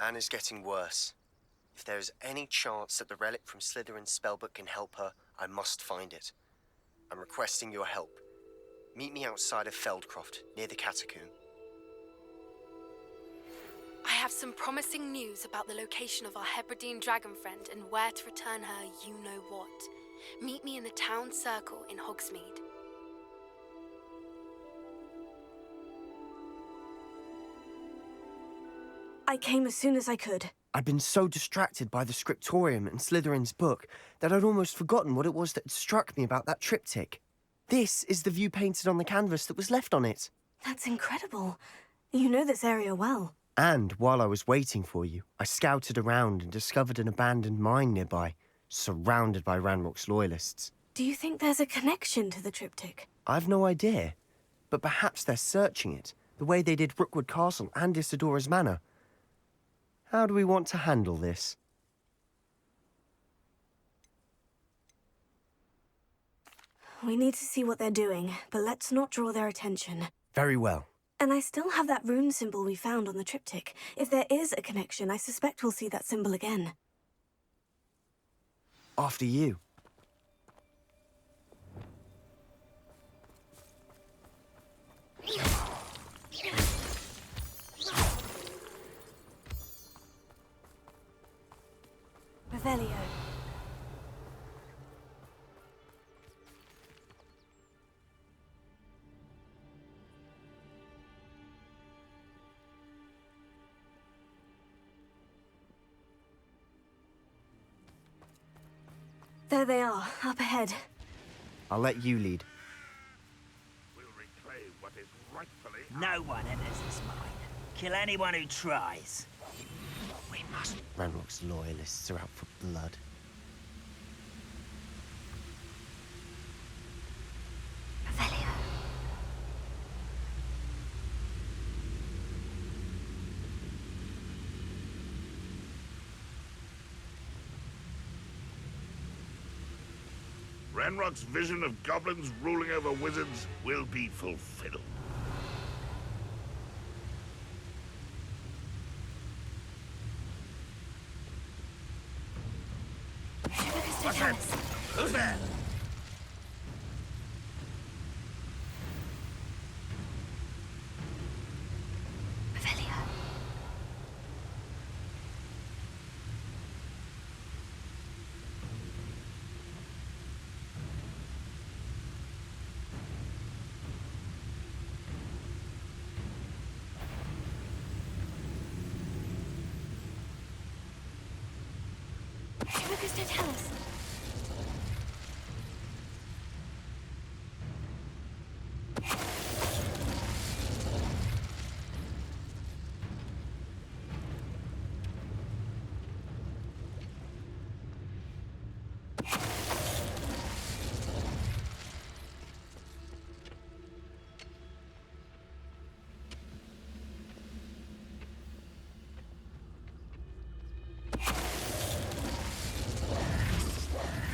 Anna's getting worse. If there is any chance that the relic from Slytherin's spellbook can help her, I must find it. I'm requesting your help. Meet me outside of Feldcroft, near the Catacomb. I have some promising news about the location of our Hebridean dragon friend and where to return her you-know-what. Meet me in the town circle in Hogsmeade. I came as soon as I could. I'd been so distracted by the scriptorium and Slytherin's book that I'd almost forgotten what it was that struck me about that triptych. This is the view painted on the canvas that was left on it. That's incredible. You know this area well. And while I was waiting for you, I scouted around and discovered an abandoned mine nearby, surrounded by Ranrock's loyalists. Do you think there's a connection to the triptych? I've no idea, but perhaps they're searching it, the way they did Rookwood Castle and Isidora's Manor. How do we want to handle this? We need to see what they're doing, but let's not draw their attention. Very well. And I still have that rune symbol we found on the triptych. If there is a connection, I suspect we'll see that symbol again. After you. Revelio. There they are, up ahead. I'll let you lead. We'll reclaim what is rightfully No one enters this mine. Kill anyone who tries. We must. Ranrock's loyalists are out for blood. Revelio. Ranrock's vision of goblins ruling over wizards will be fulfilled. What's that? Who's there? Revelio. Totalis.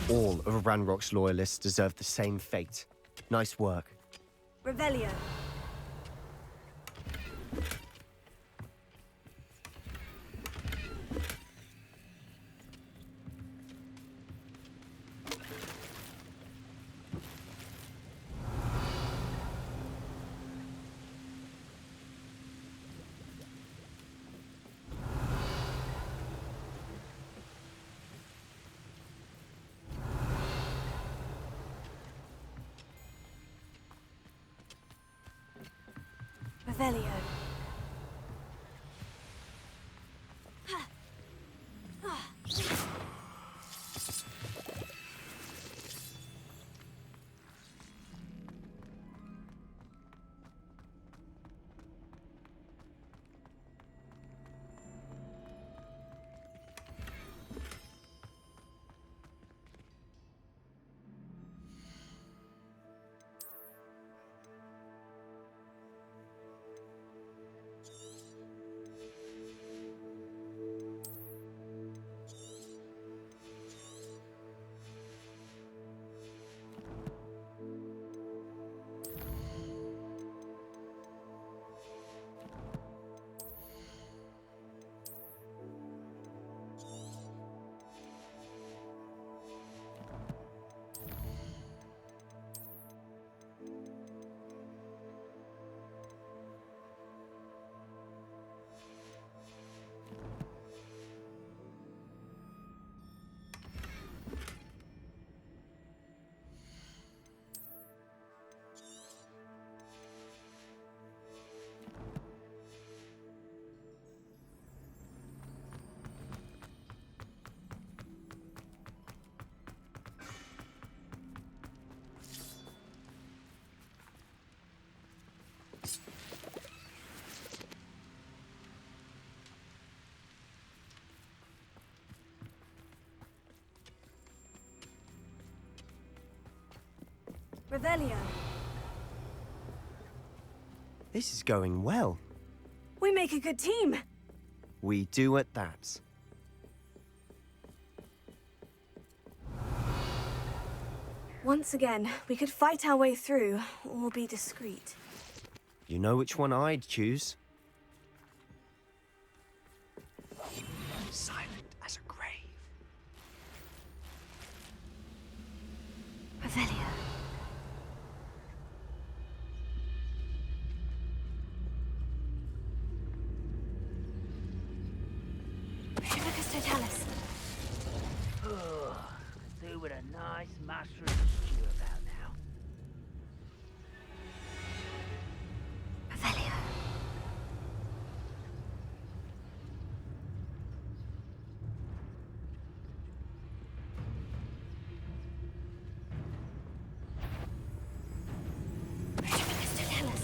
All of Ranrock's loyalists deserve the same fate. Nice work. Revelio. Revelio. Revelio. This is going well. We make a good team. We do at that. Once again, we could fight our way through, or be discreet. You know which one I'd choose? Silent as a grave. Revelio. Tribicus totalis. Do with a nice mushroom stew about now. Revelio. Tribicus totalis.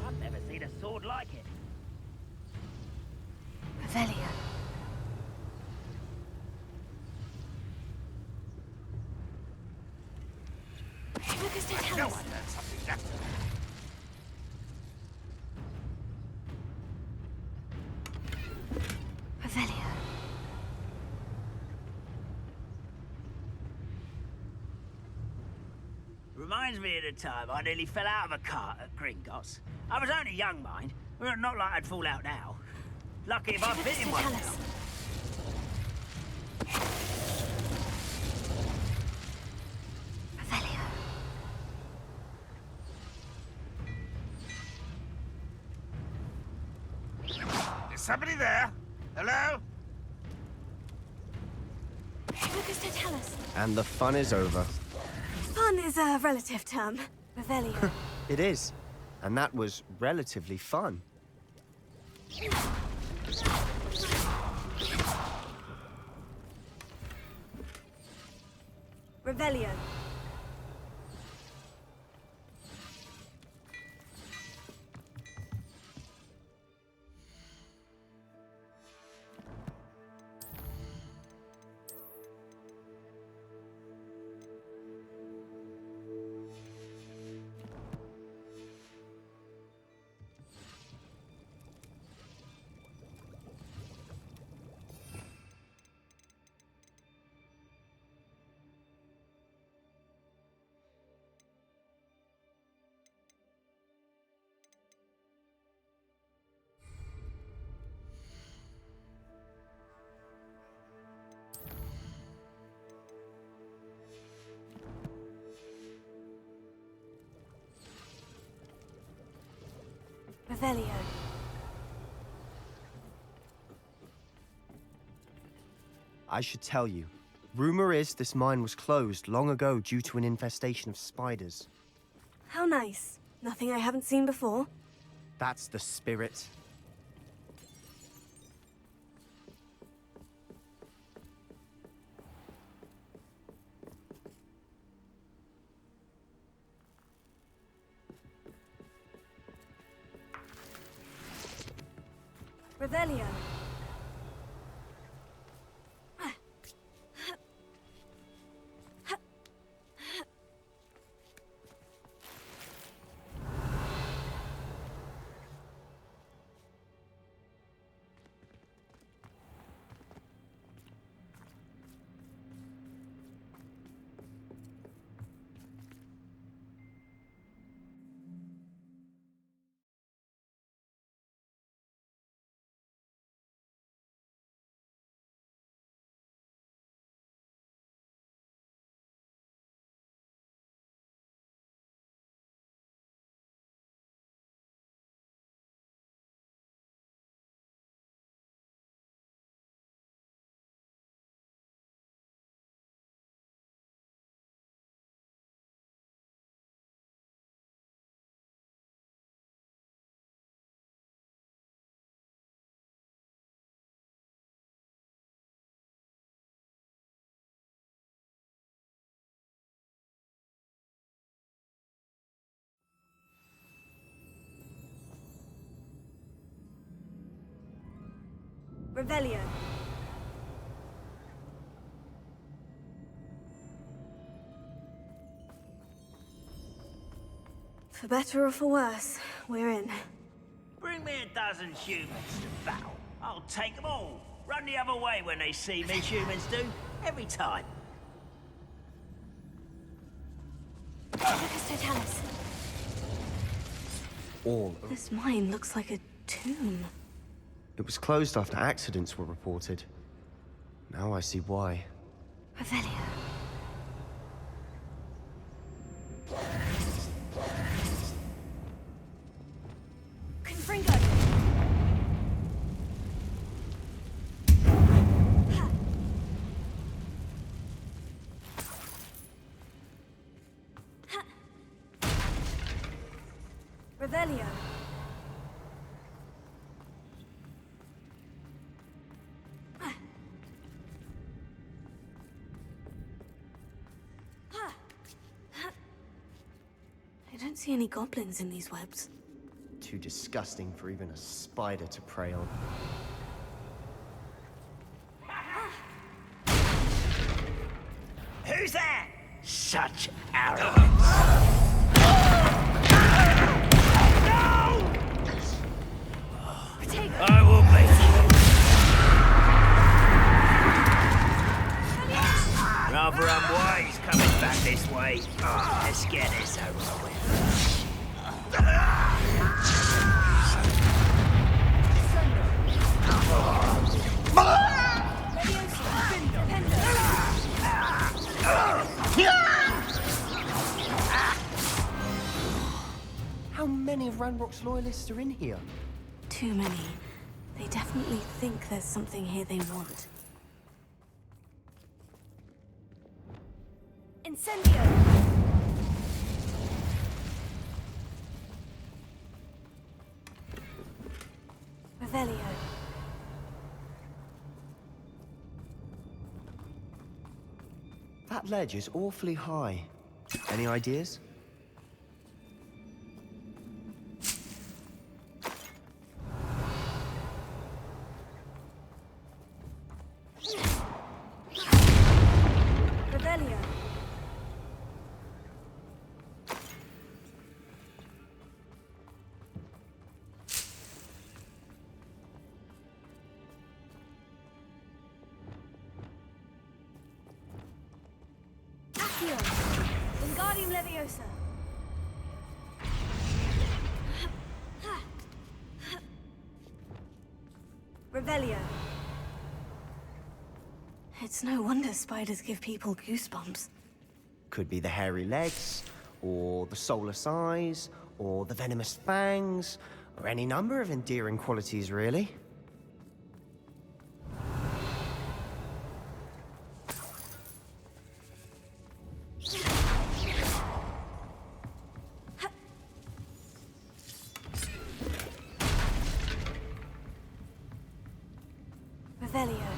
I've never seen a sword like it. Revelio. Tribicus No totalis. one learned something yesterday. Revelio. Reminds me of the time I nearly fell out of a cart at Gringotts. I was only young, mind. Well, not like I'd fall out now. Lucky if I've bit in one now. Revelio. Is somebody there? Hello? Tribicus totalis. And the fun is over. Fun is a relative term. Revelio. It is. And that was relatively fun. Revelio. Revelio. I should tell you. Rumor is this mine was closed long ago due to an infestation of spiders. How nice. Nothing I haven't seen before. That's the spirit. Revelio. Revelio. For better or for worse, we're in. Bring me a dozen humans to battle. I'll take them all. Run the other way when they see me, humans do. Every time. Lucas Totalis. All. This mine looks like a tomb. It was closed after accidents were reported. Now I see why. Revelio. Confringo. Revelio. I don't see any goblins in these webs. Too disgusting for even a spider to prey on. Who's that? Such arrogance. No! I will make you. Rather unwise coming back this way. Let's get this over with. How many of Ranrock's loyalists are in here? Too many. They definitely think there's something here they want. Incendio! Revelio. That ledge is awfully high. Any ideas? Revelio. Accio. Wingardium Leviosa. Revelio. It's no wonder spiders give people goosebumps. Could be the hairy legs, or the soulless eyes, or the venomous fangs, or any number of endearing qualities, really. Revelio.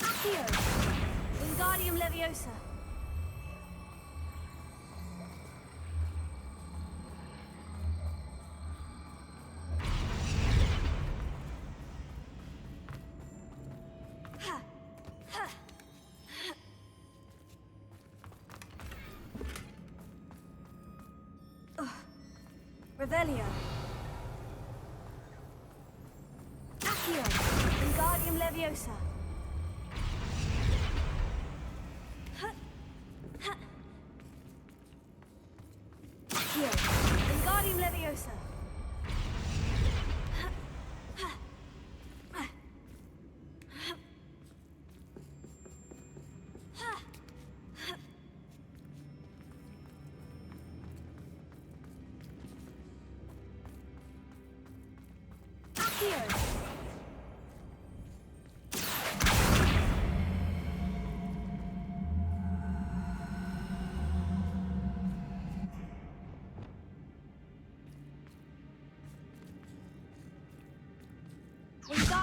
Accio. Wingardium Leviosa. Revelio. Accio. Wingardium Leviosa. Accio. Wingardium Leviosa. Accio.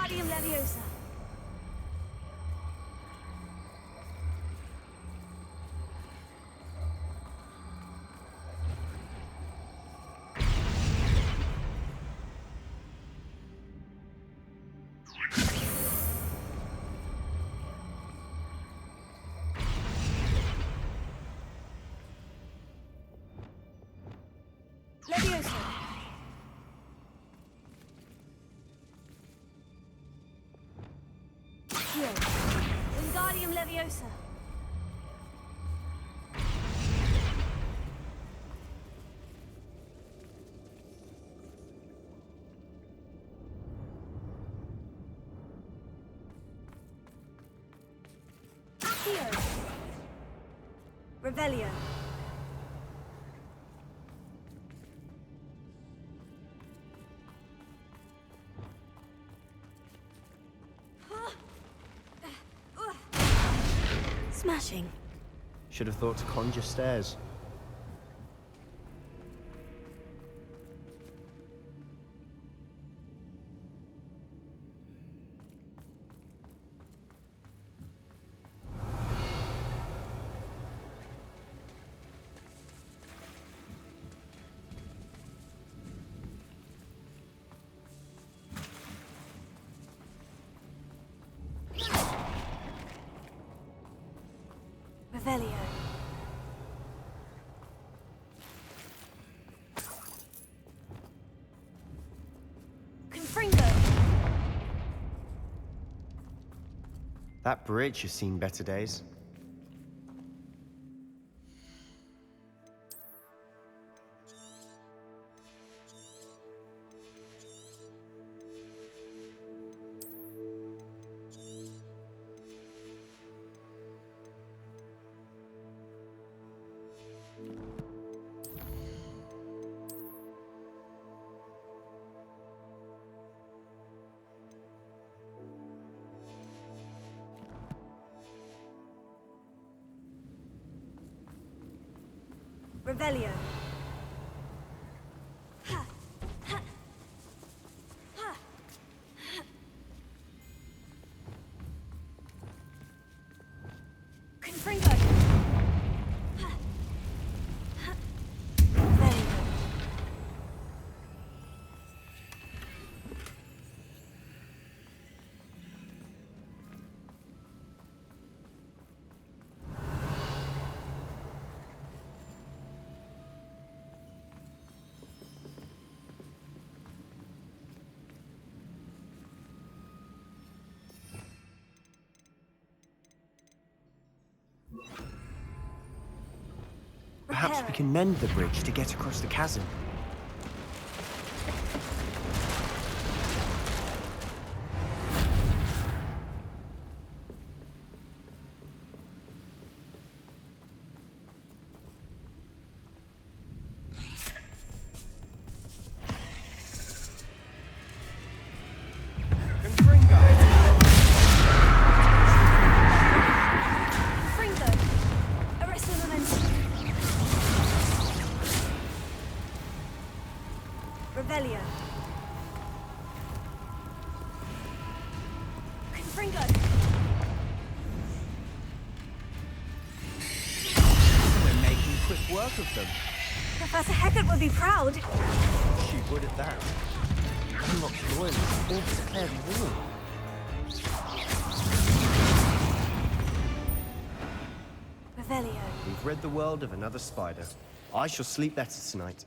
Wingardium Leviosa. Leviosa. Here. Wingardium Leviosa. Here. Revelio. Smashing. Should have thought to conjure stairs. Revelio. Confringo. That bridge has seen better days. Revelio. Confringo. Revelio. Perhaps we can mend the bridge to get across the chasm. Confringo. Arresto momentum. Revelio. Confringo. We're making quick work of them. Professor Hecat would be proud. She would at that. Unlocked loyalists or declared war. Revelio. We've rid the world of another spider. I shall sleep better tonight.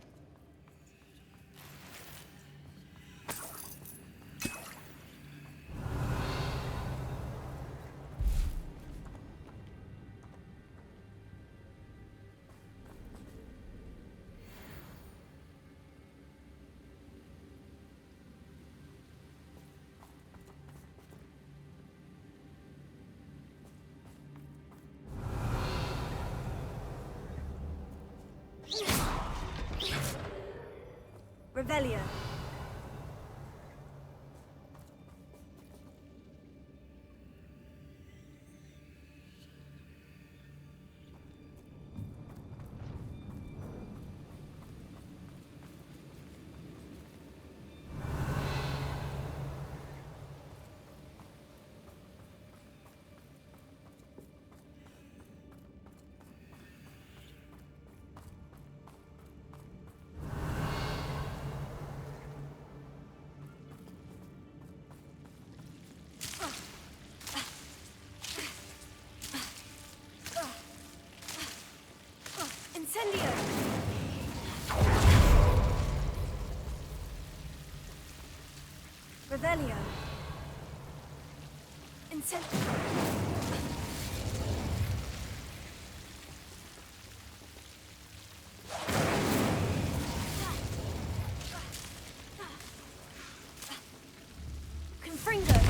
Revelio. Revelio. Confringo.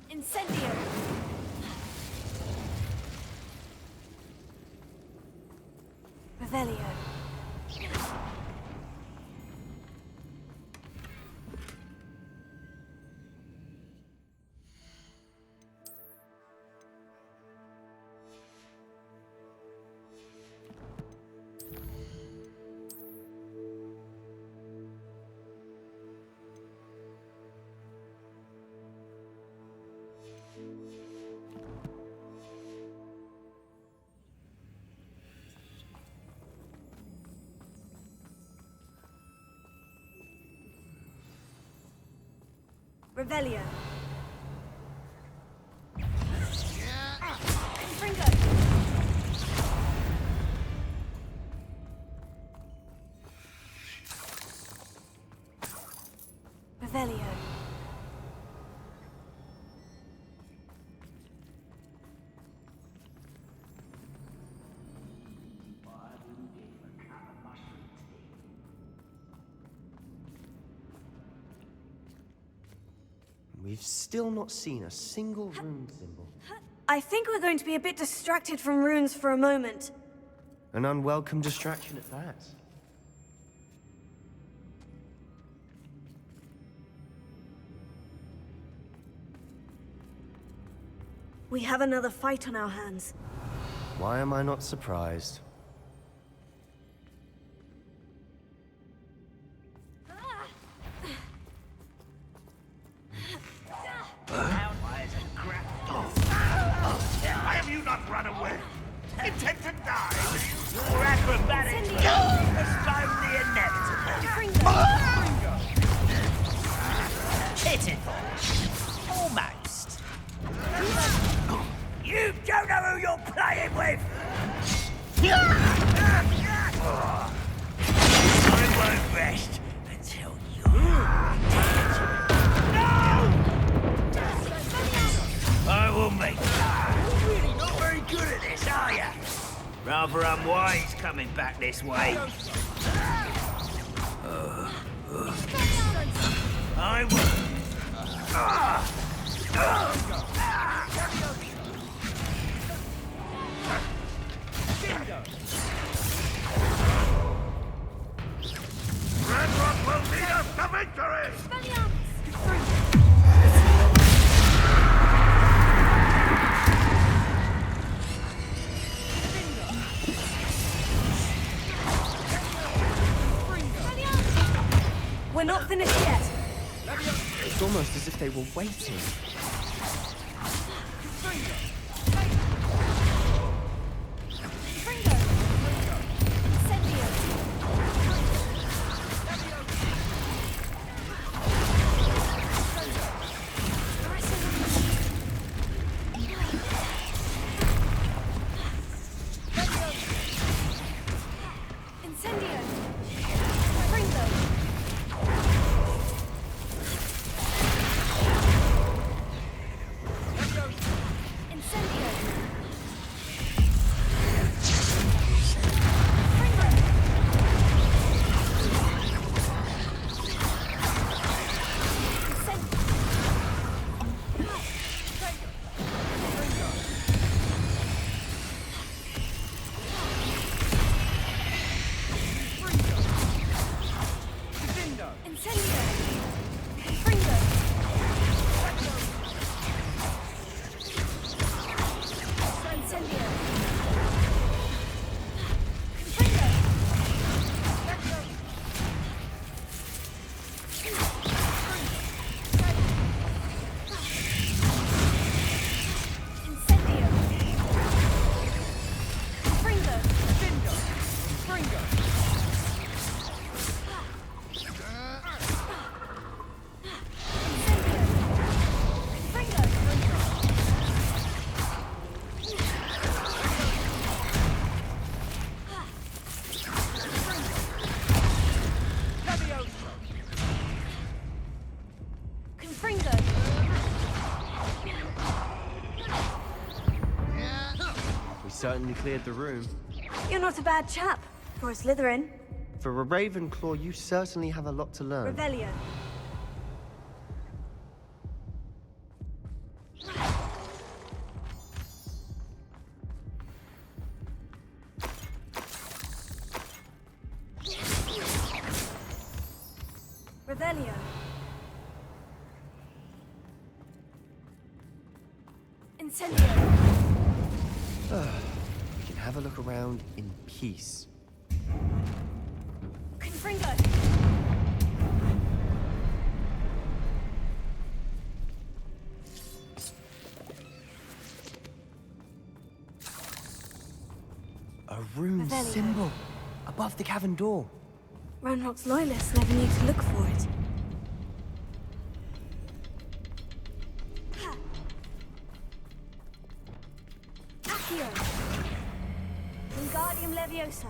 Incendio! Revelio. Revelio. Confringo. Revelio. We've still not seen a single rune symbol. I think we're going to be a bit distracted from runes for a moment. An unwelcome distraction at that. We have another fight on our hands. Why am I not surprised? Why have you not run away? Intent to die? Your acrobatics postpone the inevitable. Pitiful. Almost. You don't know who you're playing with! I won't rest until you're I will make you. You're really not very good at this, are you? Rather unwise coming back this way. I will. Red Rock will lead us to victory! We're not finished yet. It's almost as if they were waiting. certainly cleared the room. You're not a bad chap for a Slytherin. For a Ravenclaw, you certainly have a lot to learn. Revelio. Revelio. Incendio. We can have a look around in peace. Confringo. A rune Revelio. symbol above the cavern door. Ranrock's loyalists never knew to look for it. Accio. Wingardium Leviosa.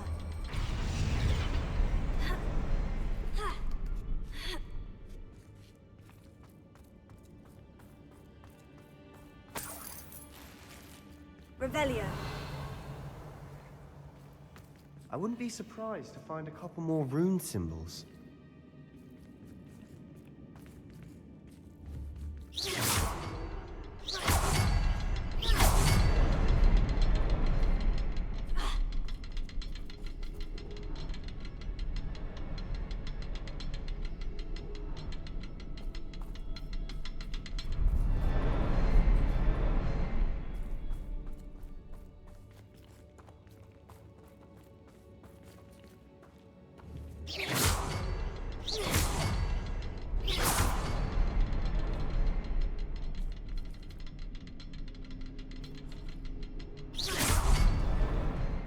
Revelio. I wouldn't be surprised to find a couple more rune symbols.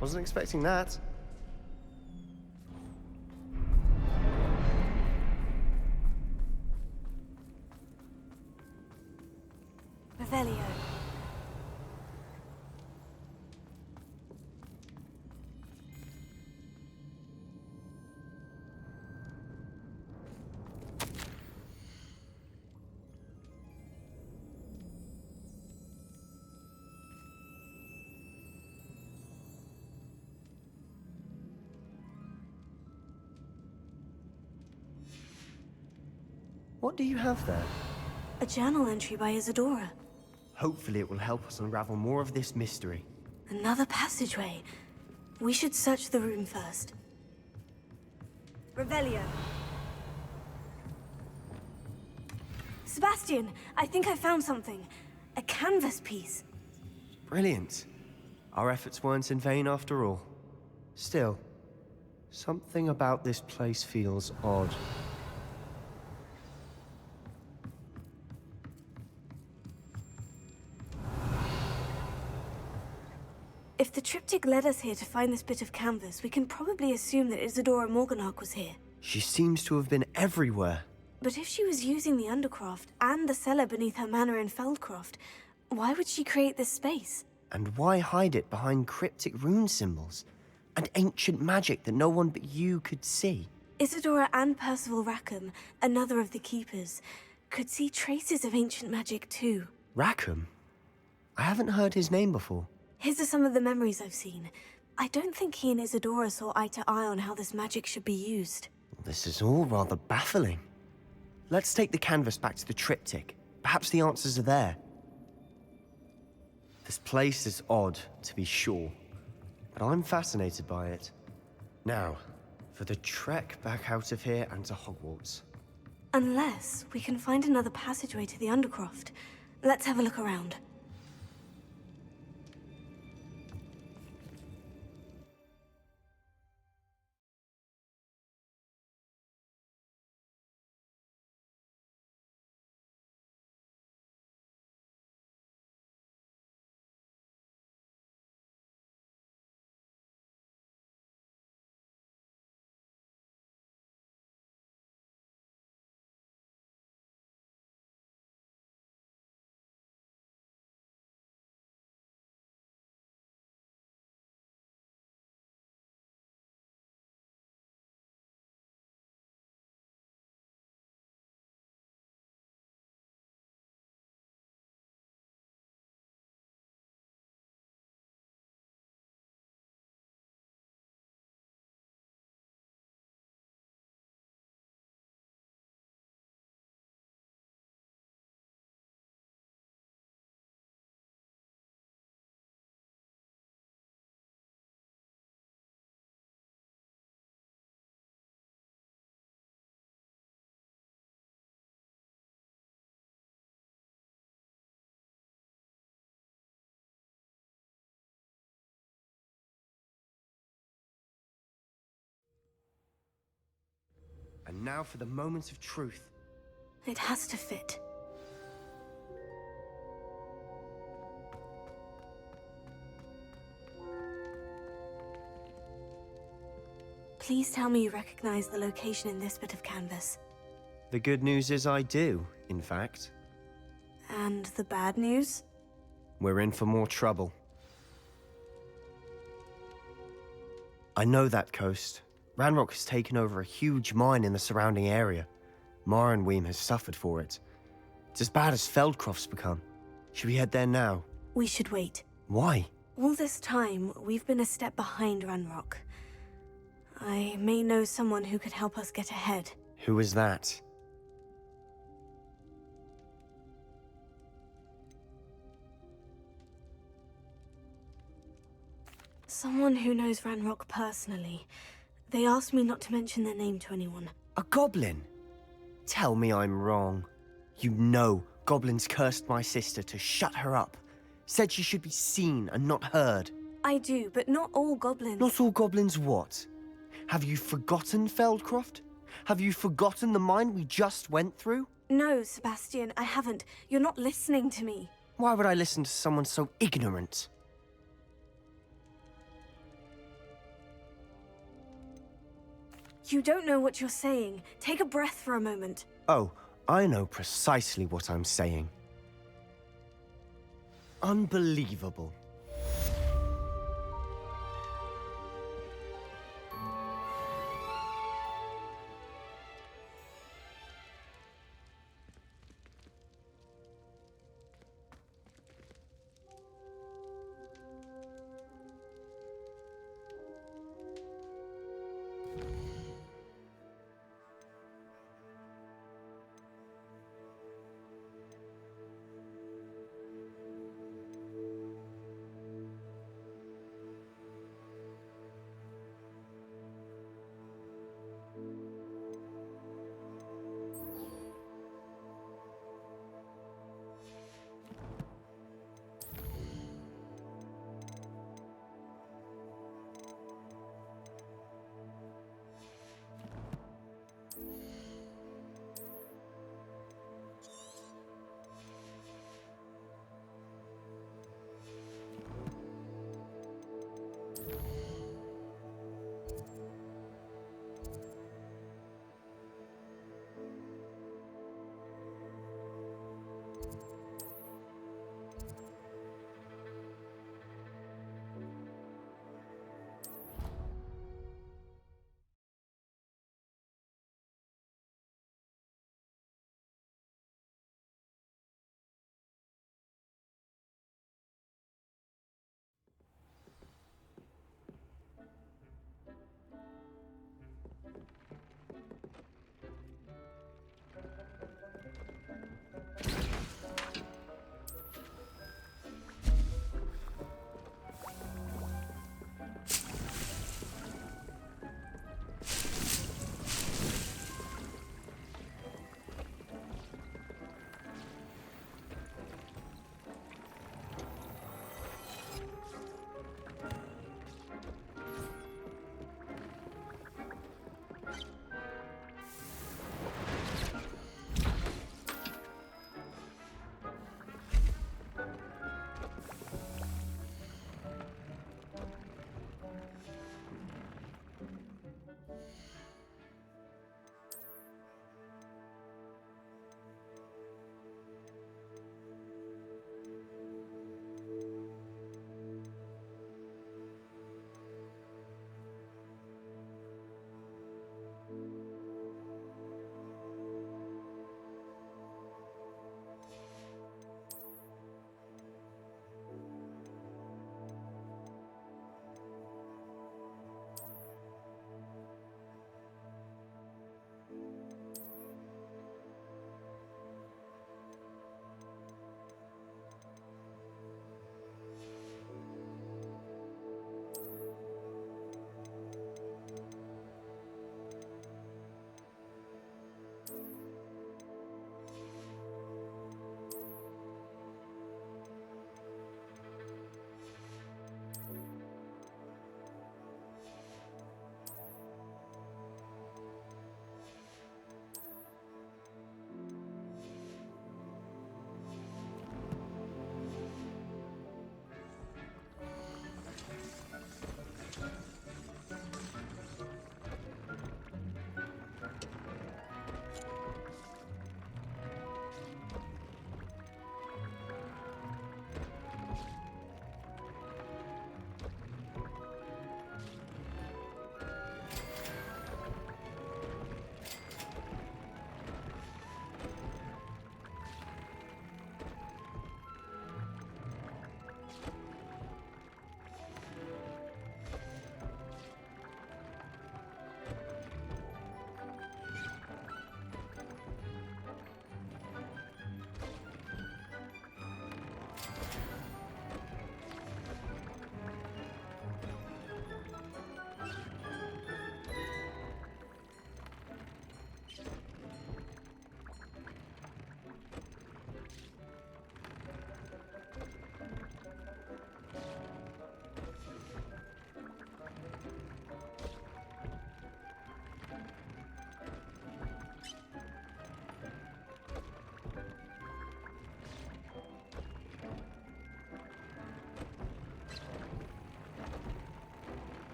Wasn't expecting that. Revelio. What do you have there? A journal entry by Isadora. Hopefully it will help us unravel more of this mystery. Another passageway. We should search the room first. Revelio. Sebastian, I think I found something. A canvas piece. Brilliant. Our efforts weren't in vain after all. Still, something about this place feels odd. If the triptych led us here to find this bit of canvas, we can probably assume that Isadora Morganach was here. She seems to have been everywhere. But if she was using the Undercroft and the cellar beneath her manor in Feldcroft, why would she create this space? And why hide it behind cryptic rune symbols? And ancient magic that no one but you could see? Isadora and Percival Rackham, another of the Keepers, could see traces of ancient magic too. Rackham? I haven't heard his name before. His are some of the memories I've seen. I don't think he and Isadora saw eye to eye on how this magic should be used. This is all rather baffling. Let's take the canvas back to the triptych. Perhaps the answers are there. This place is odd, to be sure, but I'm fascinated by it. Now, for the trek back out of here and to Hogwarts. Unless we can find another passageway to the Undercroft. Let's have a look around. And now for the moments of truth. It has to fit. Please tell me you recognize the location in this bit of canvas. The good news is I do, in fact. And the bad news? We're in for more trouble. I know that coast. Ranrock has taken over a huge mine in the surrounding area. Morinweem has suffered for it. It's as bad as Feldcroft's become. Should we head there now? We should wait. Why? All this time, we've been a step behind Ranrock. I may know someone who could help us get ahead. Who is that? Someone who knows Ranrock personally. They asked me not to mention their name to anyone. A goblin? Tell me I'm wrong. You know goblins cursed my sister to shut her up. Said she should be seen and not heard. I do, but not all goblins. Not all goblins what? Have you forgotten Feldcroft? Have you forgotten the mine we just went through? No, Sebastian, I haven't. You're not listening to me. Why would I listen to someone so ignorant? You don't know what you're saying. Take a breath for a moment. Oh, I know precisely what I'm saying. Unbelievable.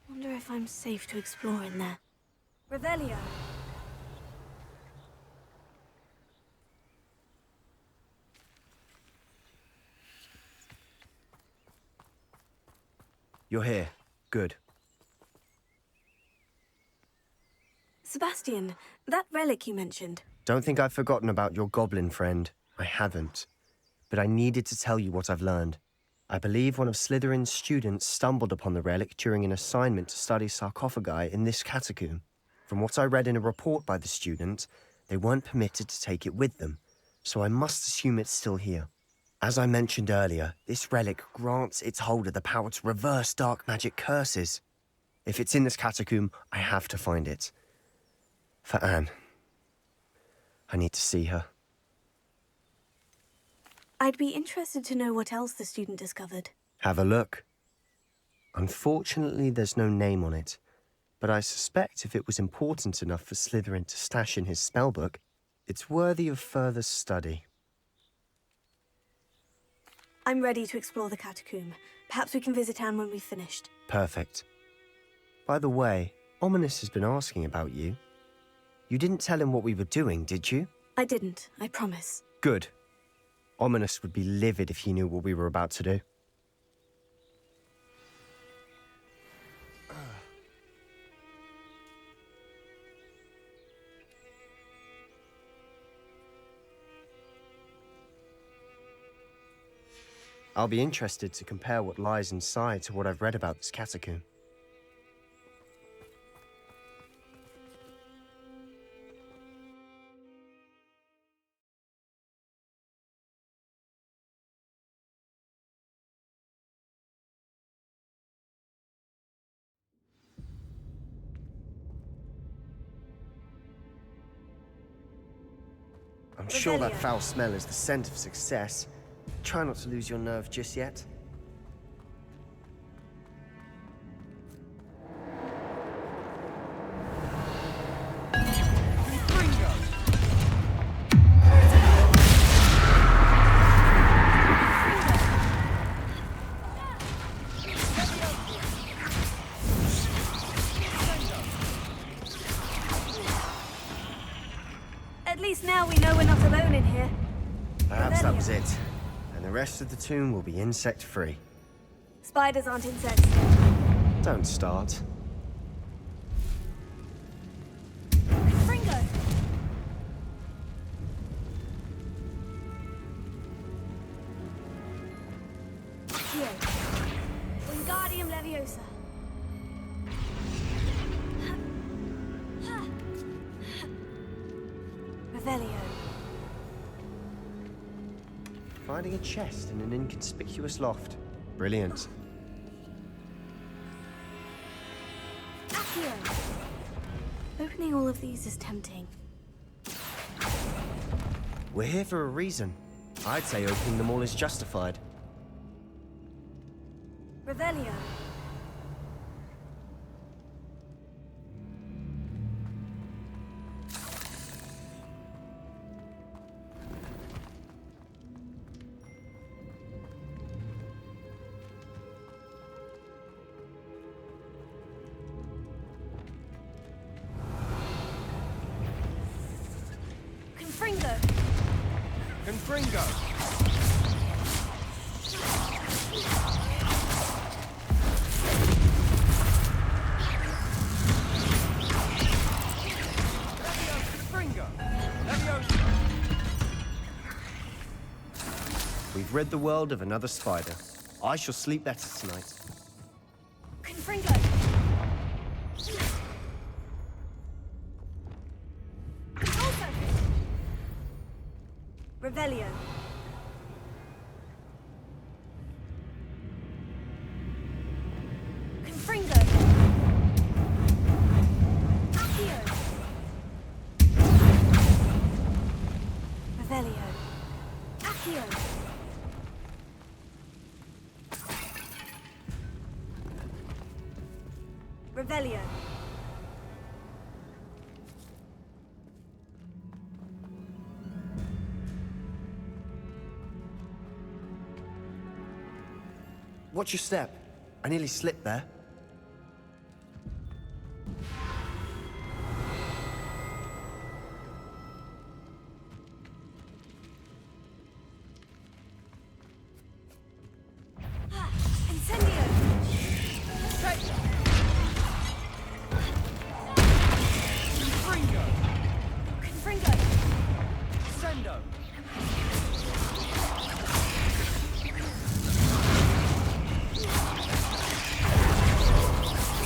Wonder if I'm safe to explore in there. Revelio. You're here. Good. Sebastian, that relic you mentioned. Don't think I've forgotten about your goblin friend. I haven't. But I needed to tell you what I've learned. I believe one of Slytherin's students stumbled upon the relic during an assignment to study sarcophagi in this catacomb. From what I read in a report by the student, they weren't permitted to take it with them, so I must assume it's still here. As I mentioned earlier, this relic grants its holder the power to reverse dark magic curses. If it's in this catacomb, I have to find it. For Anne. I need to see her. I'd be interested to know what else the student discovered. Have a look. Unfortunately, there's no name on it, but I suspect if it was important enough for Slytherin to stash in his spellbook, it's worthy of further study. I'm ready to explore the catacomb. Perhaps we can visit Anne when we've finished. Perfect. By the way, Ominous has been asking about you. You didn't tell him what we were doing, did you? I didn't, I promise. Good. Ominous would be livid if he knew what we were about to do. I'll be interested to compare what lies inside to what I've read about this catacomb. I'm sure that foul smell is the scent of success. Try not to lose your nerve just yet. At least now we know we're not alone in here. Perhaps that was it. And the rest of the tomb will be insect-free. Spiders aren't insects. Don't start. Fringo! Here. Wingardium Leviosa. Revelio. Finding a chest in an inconspicuous loft. Brilliant. Accio. Opening all of these is tempting. We're here for a reason. I'd say opening them all is justified. Revelio. Confringo. Confringo! We've rid the world of another spider. I shall sleep better tonight. Confringo. Revelio. Confringo. Accio. Revelio. Accio. Revelio. Watch your step. I nearly slipped there. Incendio. Strike. Confringo! Confringo. Sendo!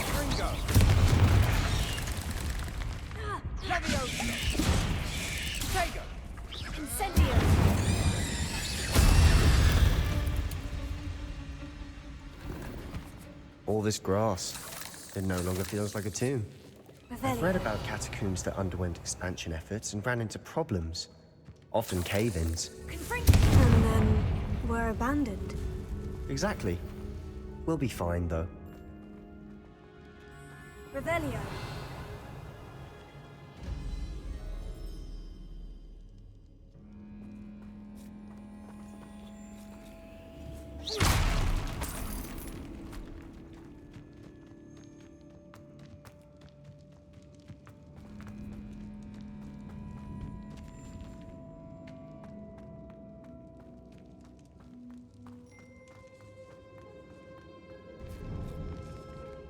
Confringo! Leviosa! Tego! Incendio. All this grass. It no longer feels like a tomb. I've read Revelio. about catacombs that underwent expansion efforts and ran into problems. Often cave-ins. Confringo. And then were abandoned. Exactly. We'll be fine, though. Revelio.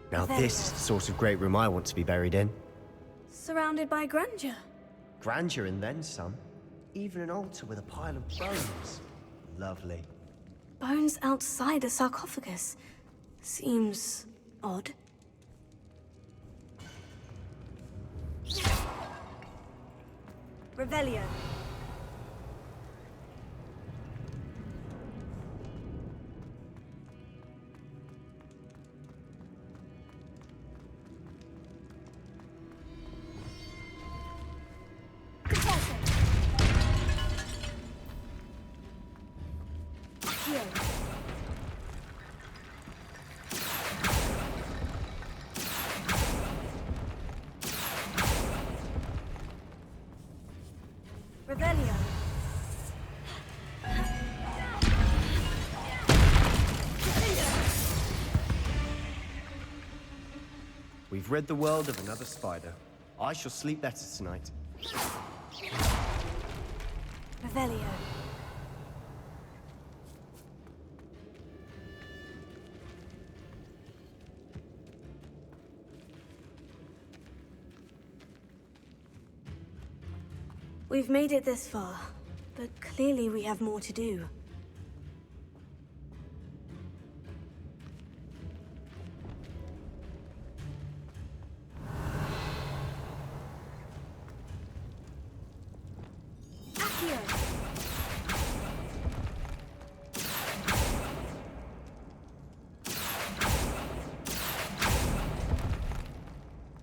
Now this is the sort of great room I want to be buried in. Surrounded by grandeur. Grandeur and then some. Even an altar with a pile of bones. Lovely. Bones outside a sarcophagus. Seems odd. Revelio. Compulsion. Heal. Revelio. We've rid the world of another spider. I shall sleep better tonight. Revelio. We've made it this far, but clearly we have more to do. Accio.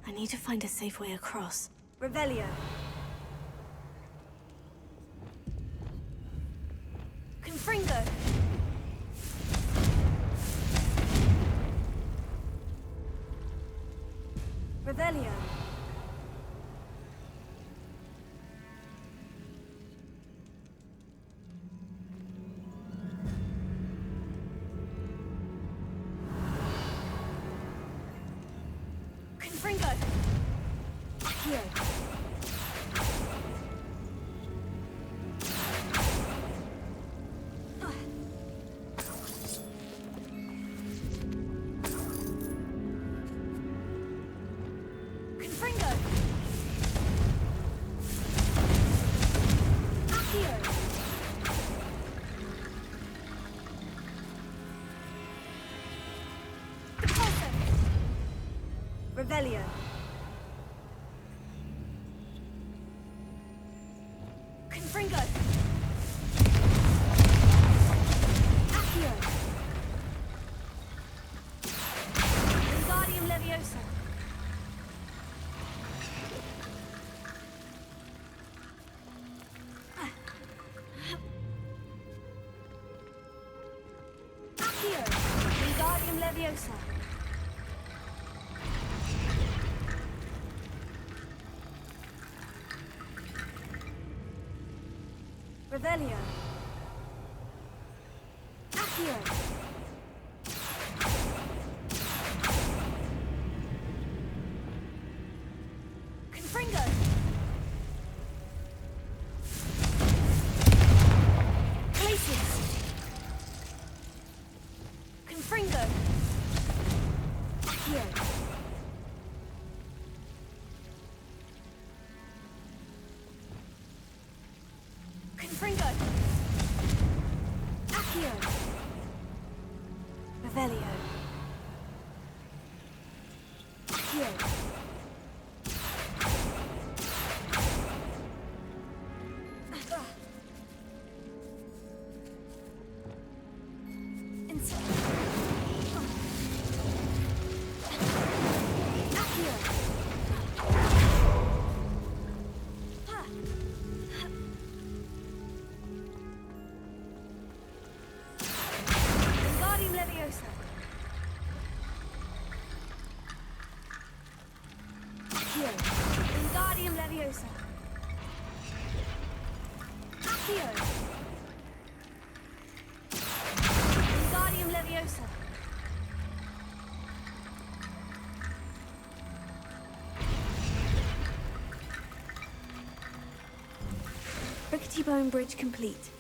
I need to find a safe way across. Revelio. Confringo. Revelio. Confringo. Accio. Confringo. Accio. Compulsion. Revelio. Confringo. Leviosa. Revelio. Accio. Confringo. Places. Confringo. Accio. Confringo. Accio. Revelio. Accio. Leviosa. Accio. Wingardium Leviosa. Accio. Wingardium Leviosa. Rickety Bone Bridge complete.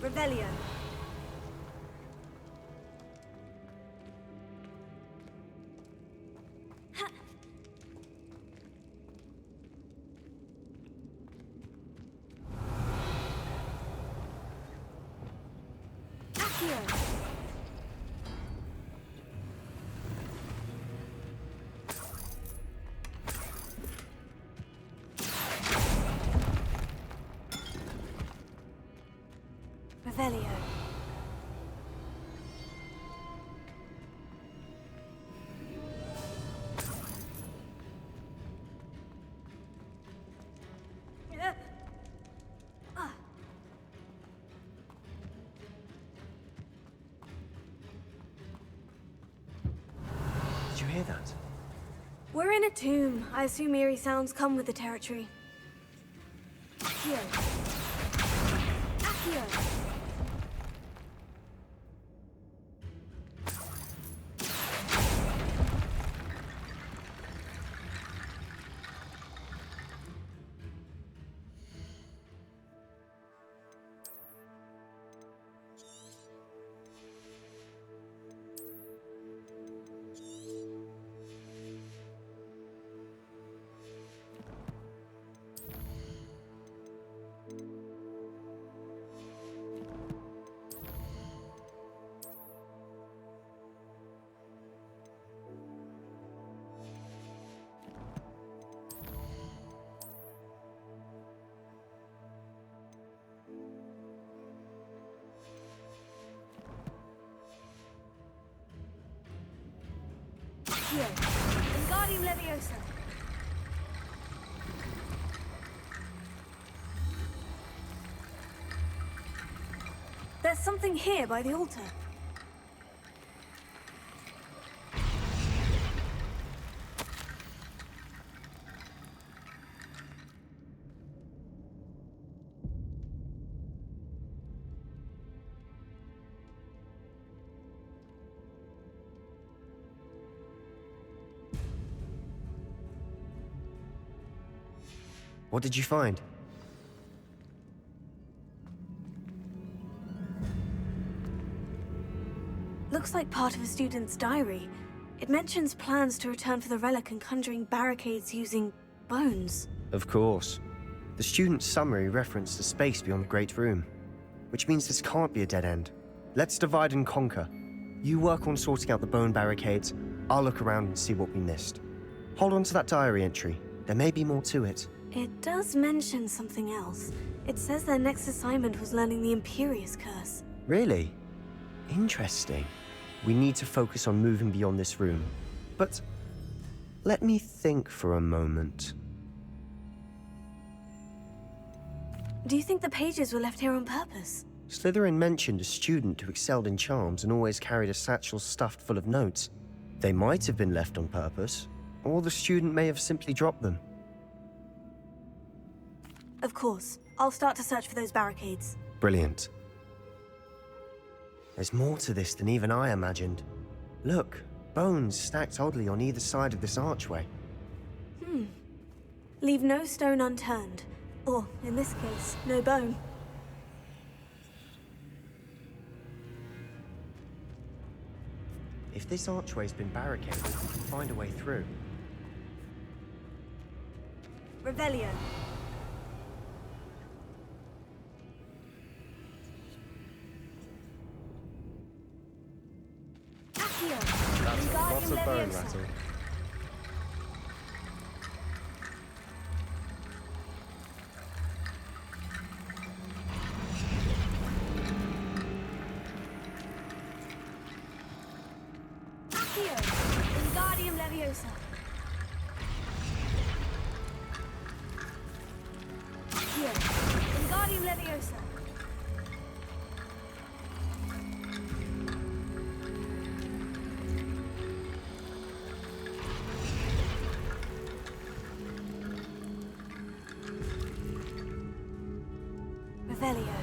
Revelio. Revelio. Did you hear that? We're in a tomb. I assume eerie sounds come with the territory. Accio. Accio. Accio. Wingardium Leviosa. There's something here by the altar. What did you find? Looks like part of a student's diary. It mentions plans to return for the relic and conjuring barricades using bones. Of course. The student's summary referenced a space beyond the Great Room, which means this can't be a dead end. Let's divide and conquer. You work on sorting out the bone barricades, I'll look around and see what we missed. Hold on to that diary entry. There may be more to it. It does mention something else. It says their next assignment was learning the Imperious Curse. Really? Interesting. We need to focus on moving beyond this room. But let me think for a moment. Do you think the pages were left here on purpose? Slytherin mentioned a student who excelled in charms and always carried a satchel stuffed full of notes. They might have been left on purpose, or the student may have simply dropped them. Of course. I'll start to search for those barricades. Brilliant. There's more to this than even I imagined. Look, bones stacked oddly on either side of this archway. Leave no stone unturned. Or, in this case, no bone. If this archway's been barricaded, we can find a way through. Revelio. Accio. Lots of bone Leviosa. rattle. Accio. Wingardium Leviosa. Accio. Wingardium Leviosa. Revelio.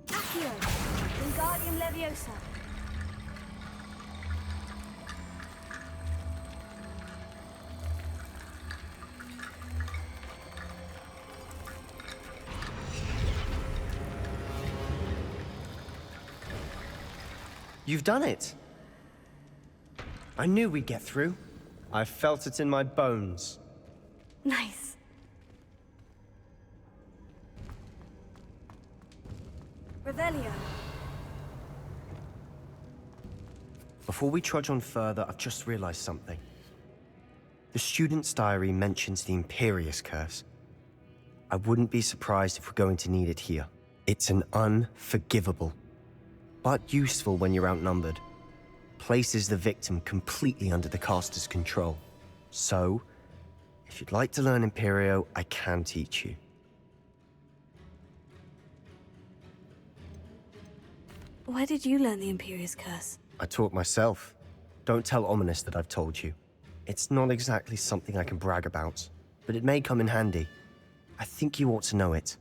Accio. Wingardium Leviosa. You've done it! I knew we'd get through. I felt it in my bones. Nice. Revelio. Before we trudge on further, I've just realized something. The student's diary mentions the Imperious Curse. I wouldn't be surprised if we're going to need it here. It's an unforgivable, but useful when you're outnumbered. Places the victim completely under the caster's control. So, if you'd like to learn Imperio, I can teach you. Where did you learn the Imperious Curse? I taught myself. Don't tell Ominous that I've told you. It's not exactly something I can brag about, but it may come in handy. I think you ought to know it.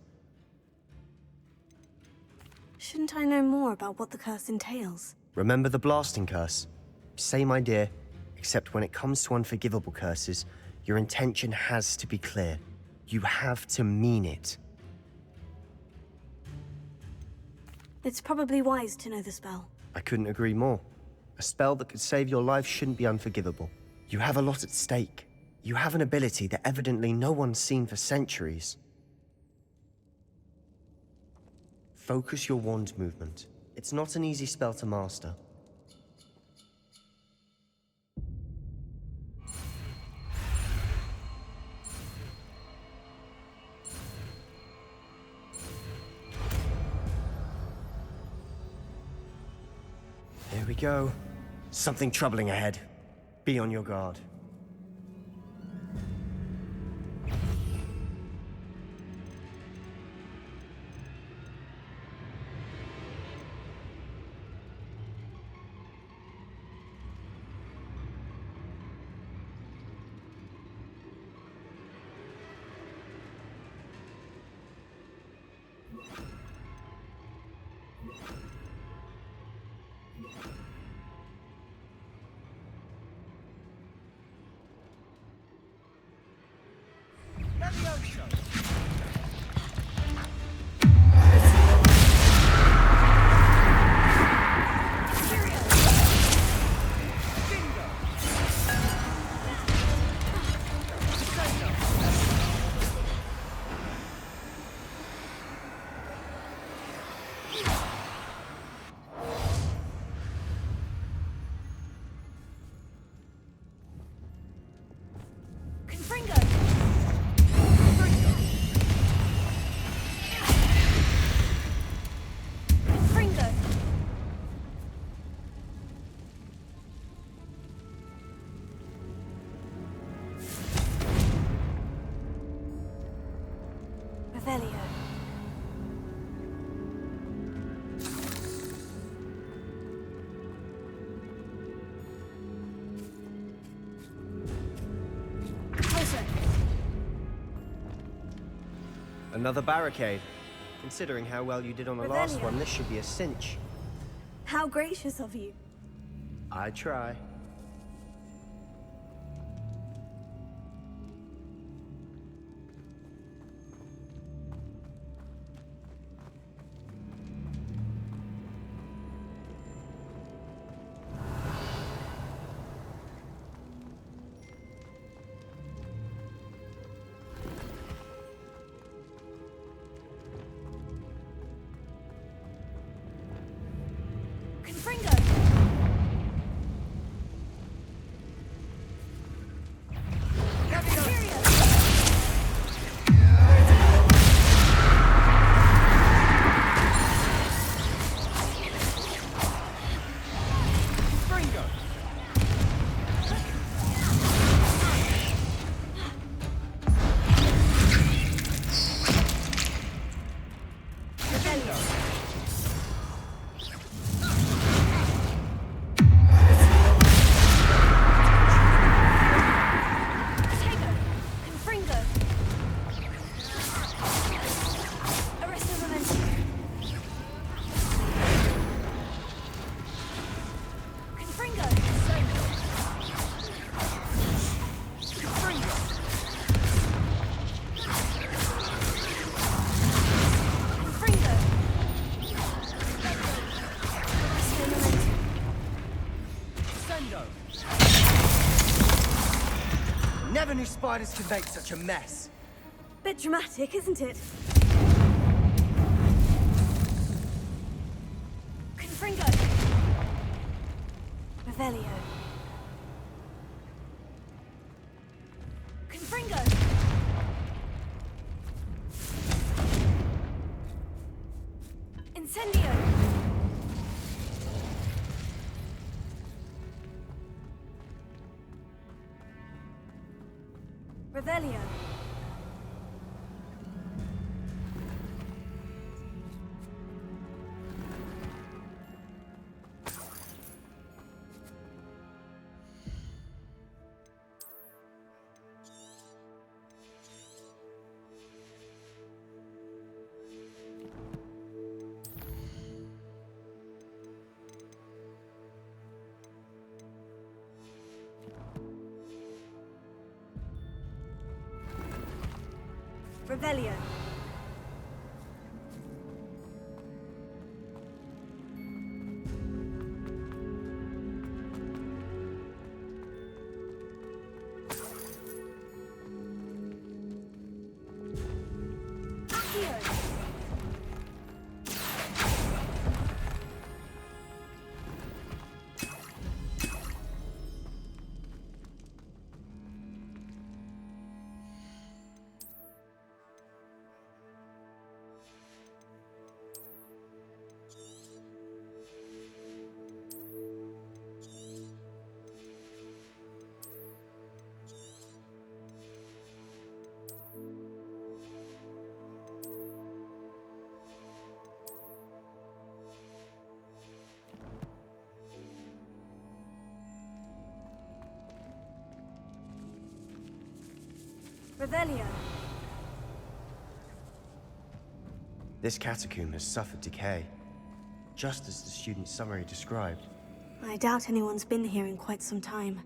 Shouldn't I know more about what the curse entails? Remember the blasting curse? Same idea, except when it comes to unforgivable curses, your intention has to be clear. You have to mean it. It's probably wise to know the spell. I couldn't agree more. A spell that could save your life shouldn't be unforgivable. You have a lot at stake. You have an ability that evidently no one's seen for centuries. Focus your wand movement. It's not an easy spell to master. Here we go. Something troubling ahead. Be on your guard. Leviosa. Bingo. Confringo. Revelio. Closer. Another barricade. Considering how well you did on the last Revelio. one, this should be a cinch. How gracious of you. I try. Confringo. Never knew spiders could make such a mess. Bit dramatic, isn't it? Confringo. Revelio. Confringo. Incendio. Revelio. Revelio. Accio. Revelio. This catacomb has suffered decay, just as the student's summary described. I doubt anyone's been here in quite some time.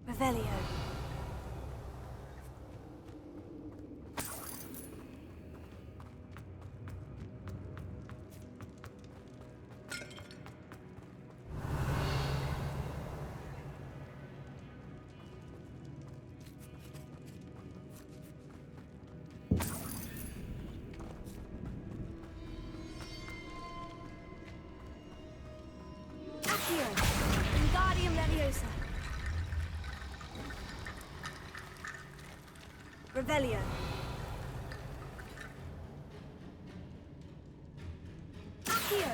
Revelio. Accio. Wingardium Leviosa. Revelio. Accio.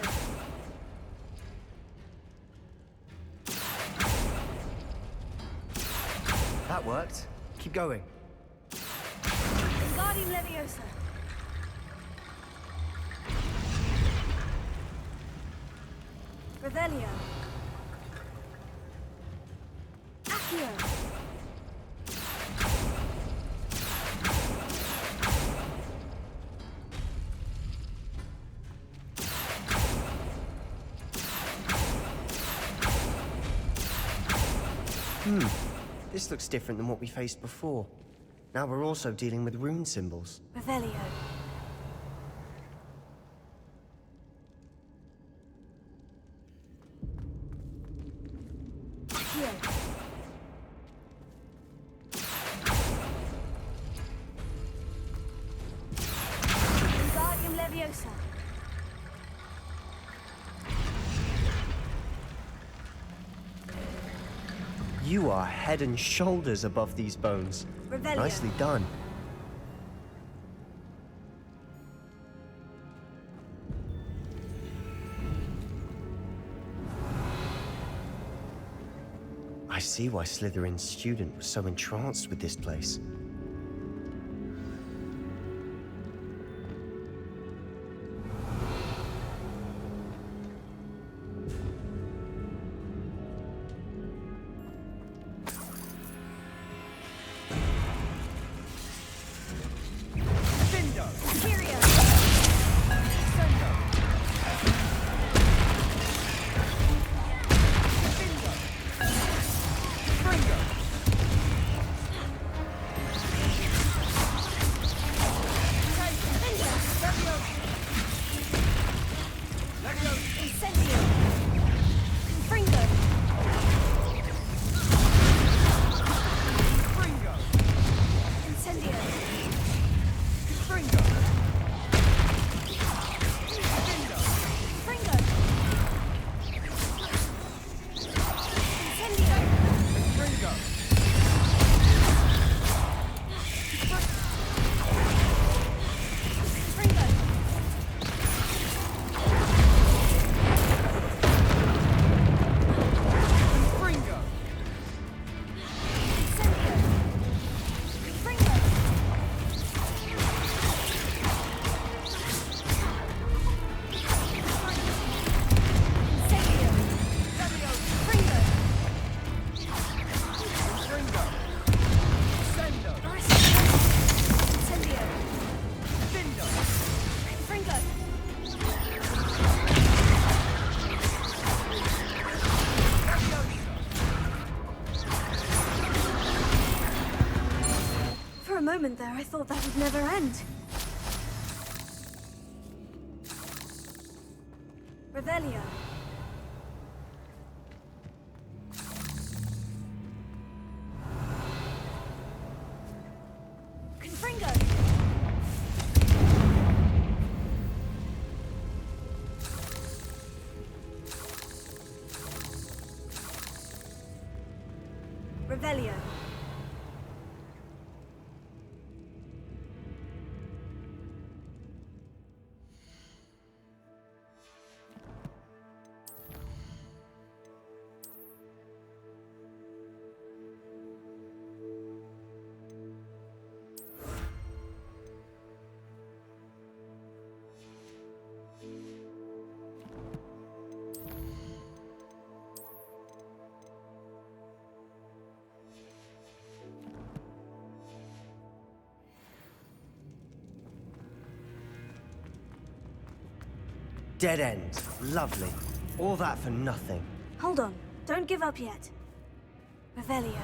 That worked. Keep going. Wingardium Leviosa. Revelio. Accio. This looks different than what we faced before. Now we're also dealing with rune symbols. Revelio. Accio. Wingardium Leviosa. You are head and shoulders above these bones. Revelio. Nicely done. I see why Slytherin's student was so entranced with this place. Moment there, I thought that would never end. Revelio. Confringo. Revelio. Dead end. Lovely. All that for nothing. Hold on. Don't give up yet. Revelio.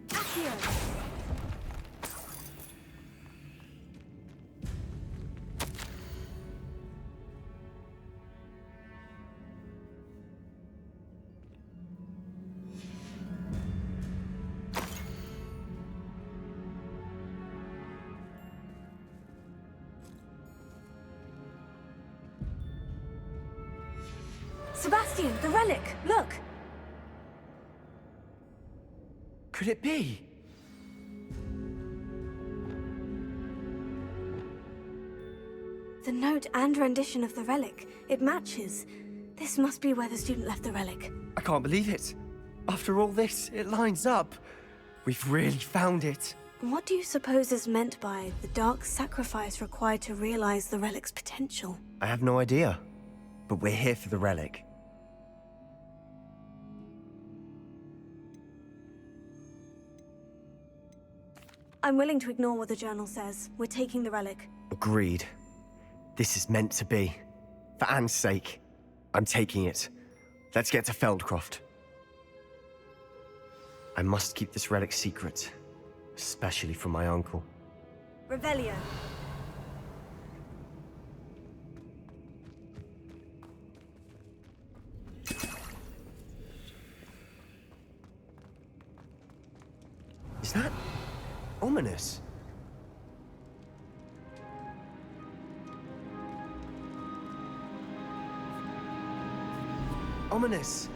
Accio. Sebastian, the relic! Look! Could it be? The note and rendition of the relic. It matches. This must be where the student left the relic. I can't believe it. After all this, it lines up. We've really found it. What do you suppose is meant by the dark sacrifice required to realize the relic's potential? I have no idea, but we're here for the relic. I'm willing to ignore what the journal says. We're taking the relic. Agreed. This is meant to be. For Anne's sake, I'm taking it. Let's get to Feldcroft. I must keep this relic secret, especially from my uncle. Revelio. Is that ominous? Ominous.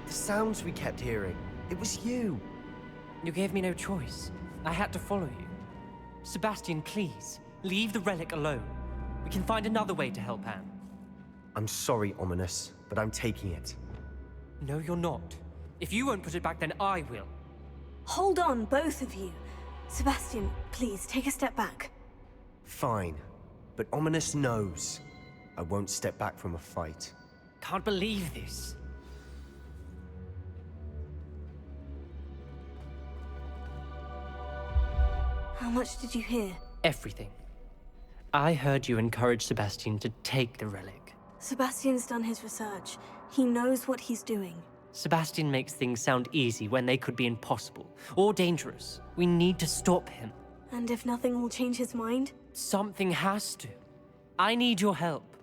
The sounds we kept hearing. It was you. You gave me no choice. I had to follow you. Sebastian, please, leave the relic alone. We can find another way to help Anne. I'm sorry, Ominous, but I'm taking it. No, you're not. If you won't put it back, then I will. Hold on, both of you. Sebastian, please, take a step back. Fine, but Ominous knows I won't step back from a fight. Can't believe this. How much did you hear? Everything. I heard you encourage Sebastian to take the relic. Sebastian's done his research. He knows what he's doing. Sebastian makes things sound easy when they could be impossible or dangerous. We need to stop him. And if nothing will change his mind? Something has to. I need your help.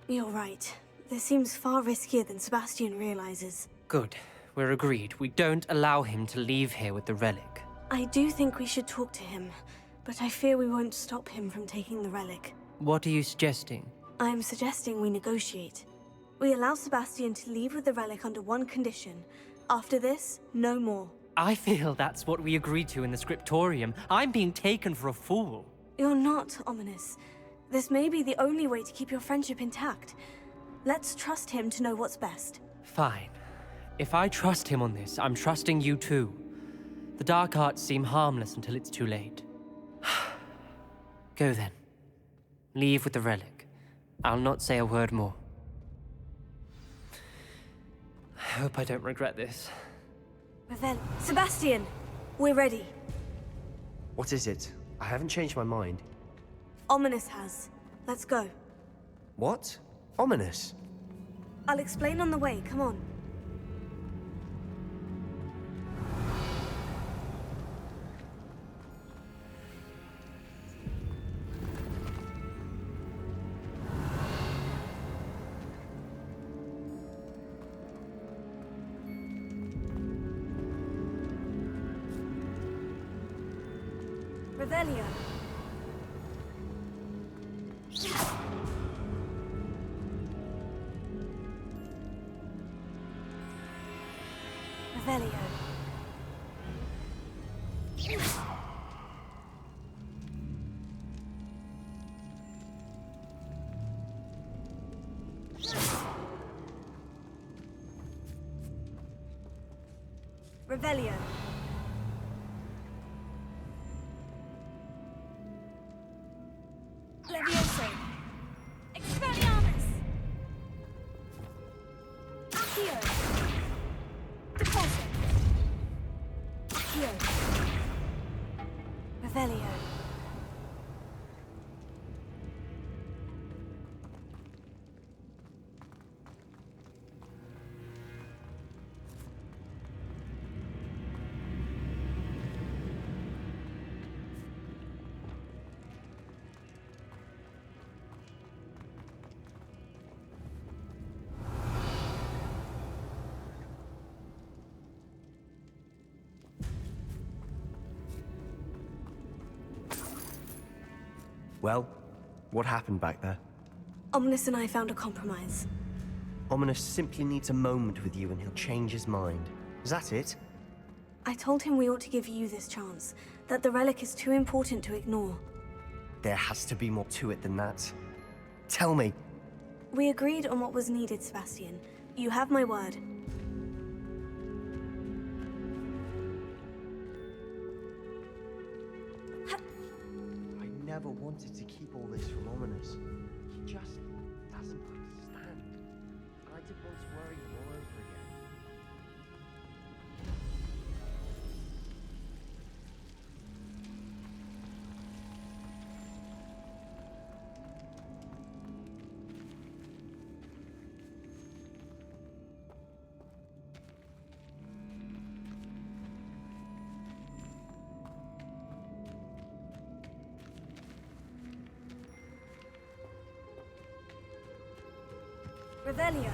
You're right. This seems far riskier than Sebastian realizes. Good. We're agreed. We don't allow him to leave here with the relic. I do think we should talk to him, but I fear we won't stop him from taking the relic. What are you suggesting? I'm suggesting we negotiate. We allow Sebastian to leave with the relic under one condition. After this, no more. I feel that's what we agreed to in the scriptorium. I'm being taken for a fool. You're not, Ominous. This may be the only way to keep your friendship intact. Let's trust him to know what's best. Fine. If I trust him on this, I'm trusting you too. The dark arts seem harmless until it's too late. Go then. Leave with the relic. I'll not say a word more. I hope I don't regret this. Sebastian! We're ready. What is it? I haven't changed my mind. Ominous has. Let's go. What? Ominous? I'll explain on the way, come on. Revelio. Revelio. Revelio. Levioso. Expelliarmus. Accio. Deposit. Accio. Revelio. Well, what happened back there? Ominous and I found a compromise. Ominous simply needs a moment with you and he'll change his mind. Is that it? I told him we ought to give you this chance, that the relic is too important to ignore. There has to be more to it than that. Tell me. We agreed on what was needed, Sebastian. You have my word. I never wanted to keep all this from Ominous. He just doesn't understand. I didn't want to worry him all over again. Revelio.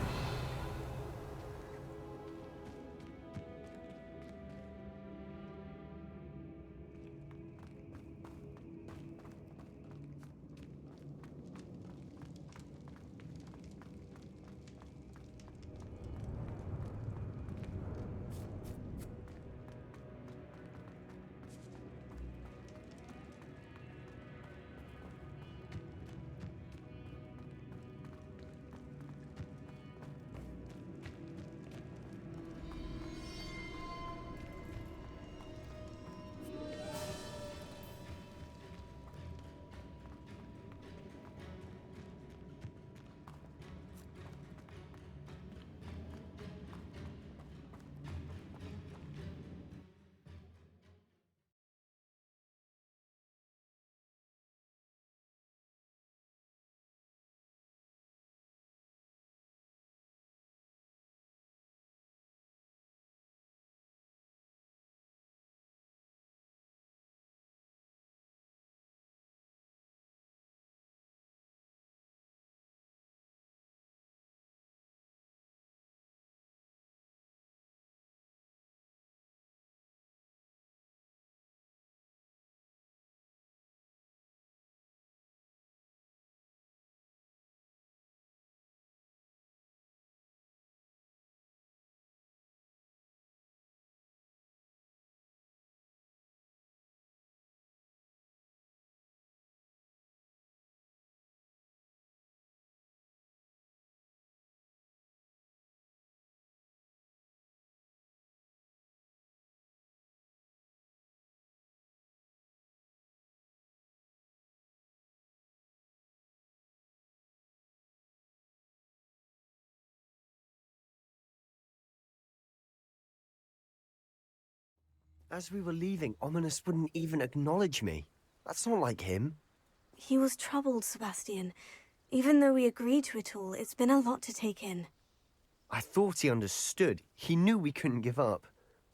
As we were leaving, Ominous wouldn't even acknowledge me. That's not like him. He was troubled, Sebastian. Even though we agreed to it all, it's been a lot to take in. I thought he understood. He knew we couldn't give up.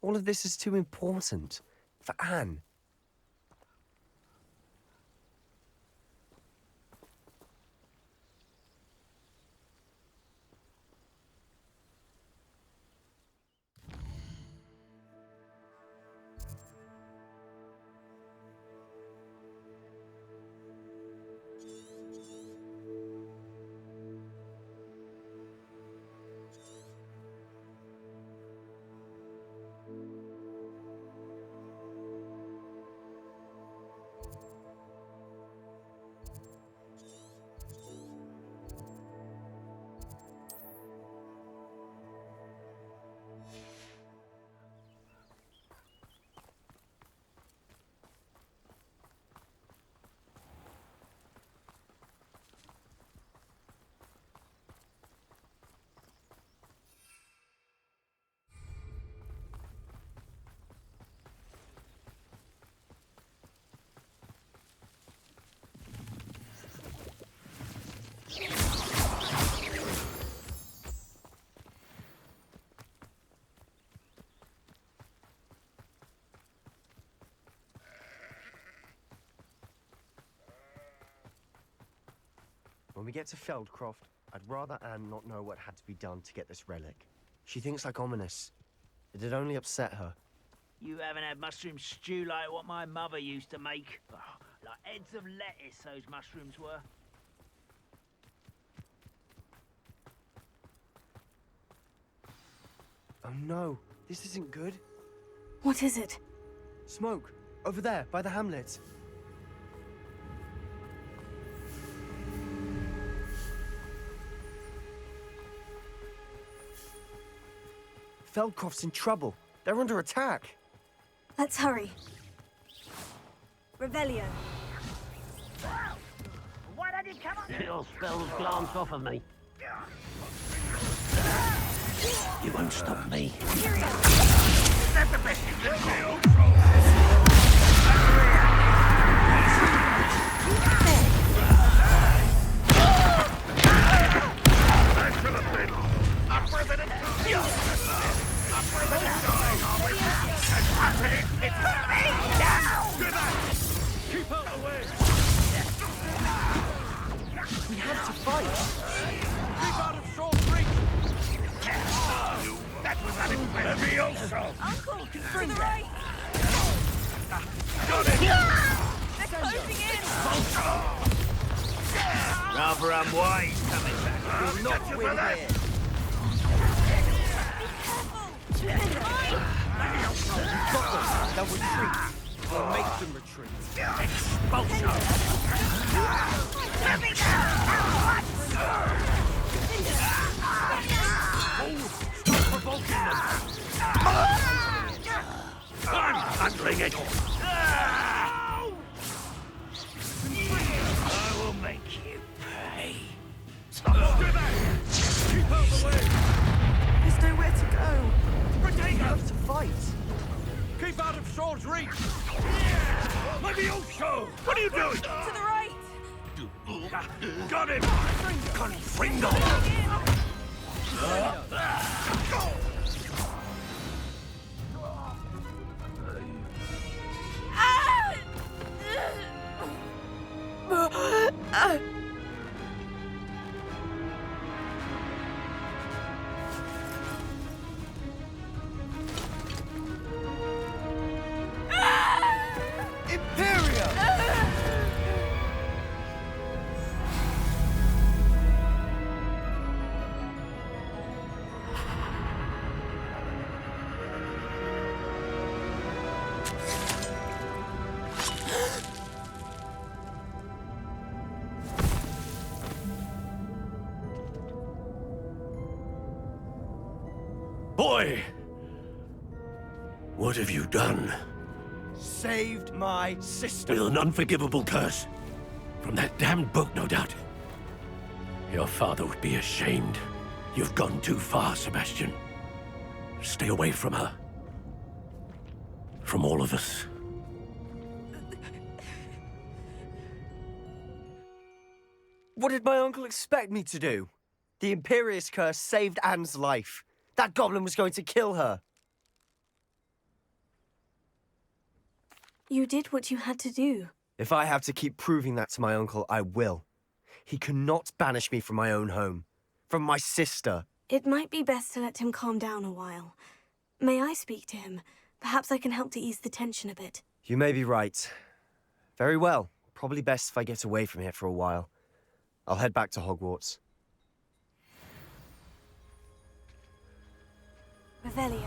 All of this is too important. For Anne. When we get to Feldcroft, I'd rather Anne not know what had to be done to get this relic. She thinks like Ominous. It'd only upset her. You haven't had mushroom stew like what my mother used to make. Oh, Like heads of lettuce, those mushrooms were. Oh no, this isn't good. What is it? Smoke, over there, by the hamlet. Feldcroft's in trouble. They're under attack. Let's hurry. Revelio. Why don't you come on? Your spells glance off of me. You won't stop me. That's the best you can do. That should have been upper than it upper than it it's me down! Good night! Keep out of the way! We have to fight. Keep out of short reach! That was unexpected. Levioso! Uncle, to the right! Got it! They're closing in! Rather unwise coming back. I'll not you for that! They'll retreat. We'll make them retreat. Stop provoking them! I'm handling it! I will make you pay. Keep out the way! There's nowhere to go. Protect We us! have to fight. Keep out of sword's reach! Levioso! What are you doing? To the right! Got him! Confringo! Imperia! Boy! What have you done? Saved my sister. With an unforgivable curse. From that damned book, no doubt. Your father would be ashamed. You've gone too far, Sebastian. Stay away from her. From all of us. What did my uncle expect me to do? The Imperious curse saved Anne's life. That goblin was going to kill her. You did what you had to do. If I have to keep proving that to my uncle, I will. He cannot banish me from my own home. From my sister. It might be best to let him calm down a while. May I speak to him? Perhaps I can help to ease the tension a bit. You may be right. Very well. Probably best if I get away from here for a while. I'll head back to Hogwarts. Revelio.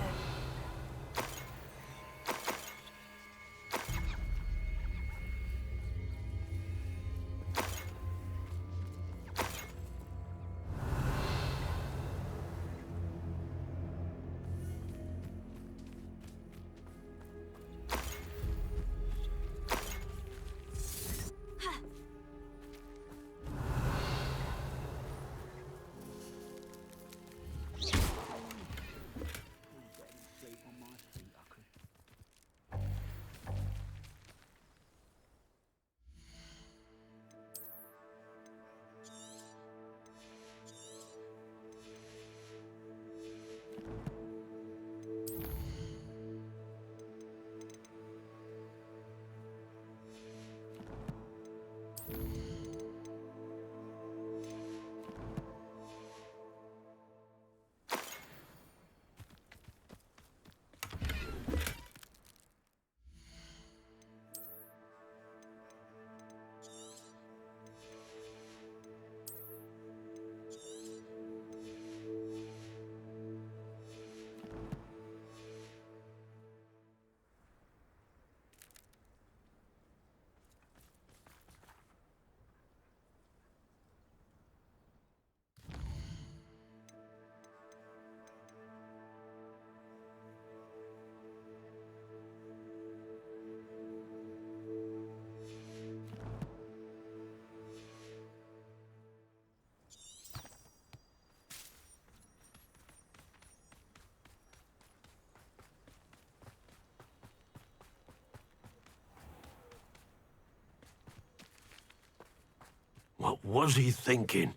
What was he thinking?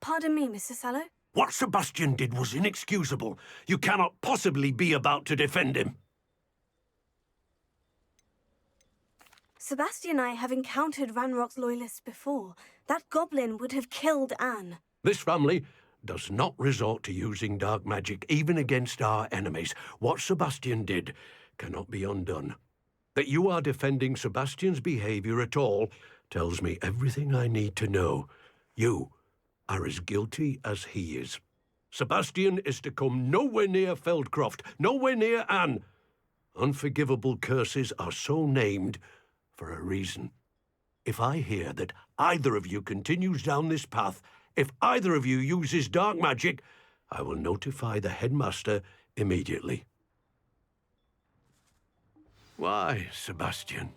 Pardon me, Mr. Sallow? What Sebastian did was inexcusable. You cannot possibly be about to defend him. Sebastian and I have encountered Ranrock's loyalists before. That goblin would have killed Anne. This family does not resort to using dark magic, even against our enemies. What Sebastian did cannot be undone. That you are defending Sebastian's behavior at all tells me everything I need to know. You are as guilty as he is. Sebastian is to come nowhere near Feldcroft, nowhere near Anne. Unforgivable curses are so named for a reason. If I hear that either of you continues down this path, if either of you uses dark magic, I will notify the headmaster immediately. Why, Sebastian?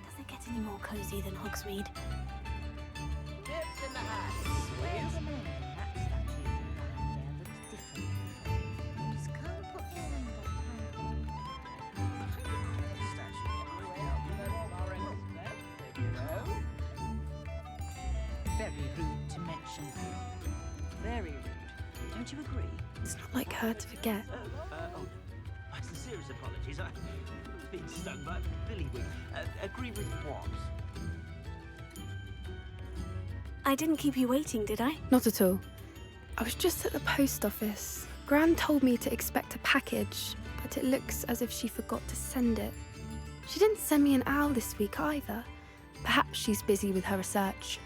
Doesn't get any more cozy than Hogsmeade. Very rude to mention. Very rude. Don't you agree? It's not like her to forget. My sincerest apologies. I've been stung by Billywig. Agree with what? I didn't keep you waiting, did I? Not at all. I was just at the post office. Gran told me to expect a package, but it looks as if she forgot to send it. She didn't send me an owl this week either. Perhaps she's busy with her research.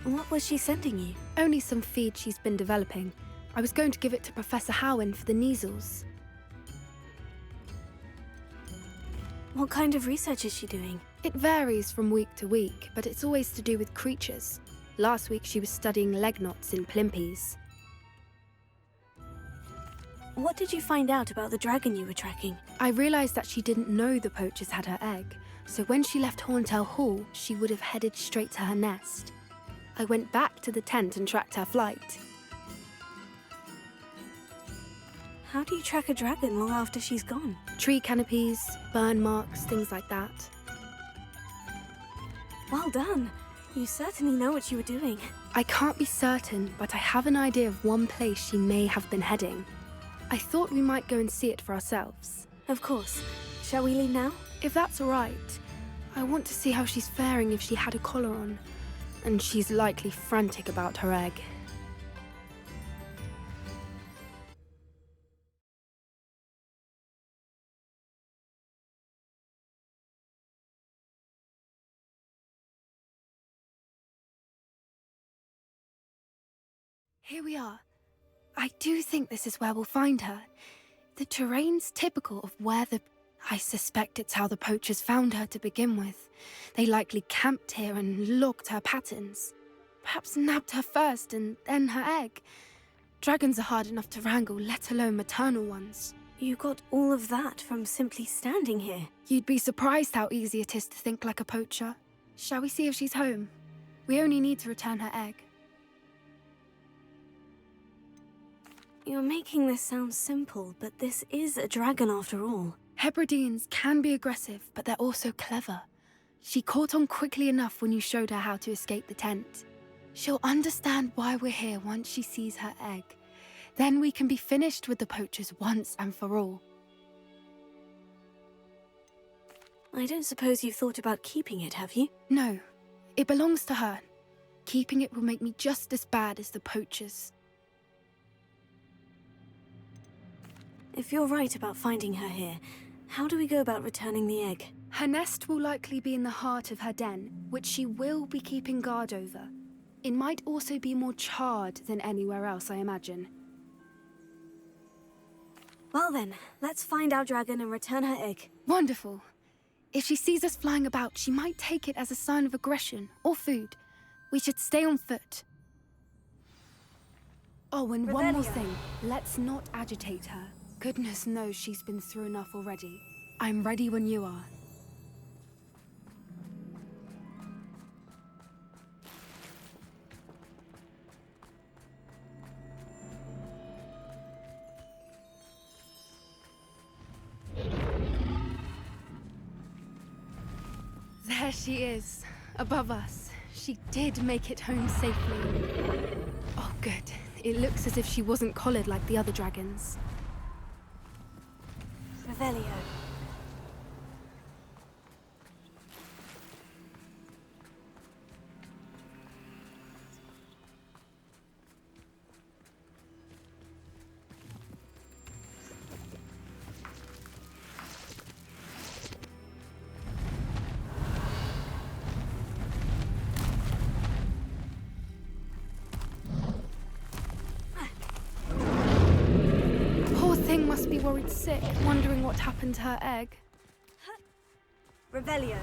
What was she sending you? Only some feed she's been developing. I was going to give it to Professor Howin for the measles. What kind of research is she doing? It varies from week to week, but it's always to do with creatures. Last week she was studying leg knots in plimpies. What did you find out about the dragon you were tracking? I realised that she didn't know the poachers had her egg, so when she left Horntail Hall, she would have headed straight to her nest. I went back to the tent and tracked her flight. How do you track a dragon long after she's gone? Tree canopies, burn marks, things like that. Well done. You certainly know what you were doing. I can't be certain, but I have an idea of one place she may have been heading. I thought we might go and see it for ourselves. Of course. Shall we leave now? If that's all right. I want to see how she's faring if she had a collar on. And she's likely frantic about her egg. Here we are. I do think this is where we'll find her. The terrain's typical of where I suspect it's how the poachers found her to begin with. They likely camped here and logged her patterns. Perhaps nabbed her first and then her egg. Dragons are hard enough to wrangle, let alone maternal ones. You got all of that from simply standing here. You'd be surprised how easy it is to think like a poacher. Shall we see if she's home? We only need to return her egg. You're making this sound simple, but this is a dragon after all. Hebrideans can be aggressive, but they're also clever. She caught on quickly enough when you showed her how to escape the tent. She'll understand why we're here once she sees her egg. Then we can be finished with the poachers once and for all. I don't suppose you've thought about keeping it, have you? No. It belongs to her. Keeping it will make me just as bad as the poachers. If you're right about finding her here, how do we go about returning the egg? Her nest will likely be in the heart of her den, which she will be keeping guard over. It might also be more charred than anywhere else, I imagine. Well then, let's find our dragon and return her egg. Wonderful. If she sees us flying about, she might take it as a sign of aggression or food. We should stay on foot. Oh, and one more thing. Let's not agitate her. Goodness knows she's been through enough already. I'm ready when you are. There she is, above us. She did make it home safely. Oh, good. It looks as if she wasn't collared like the other dragons. Revelio. Must be worried sick, wondering what happened to her egg. Revelio.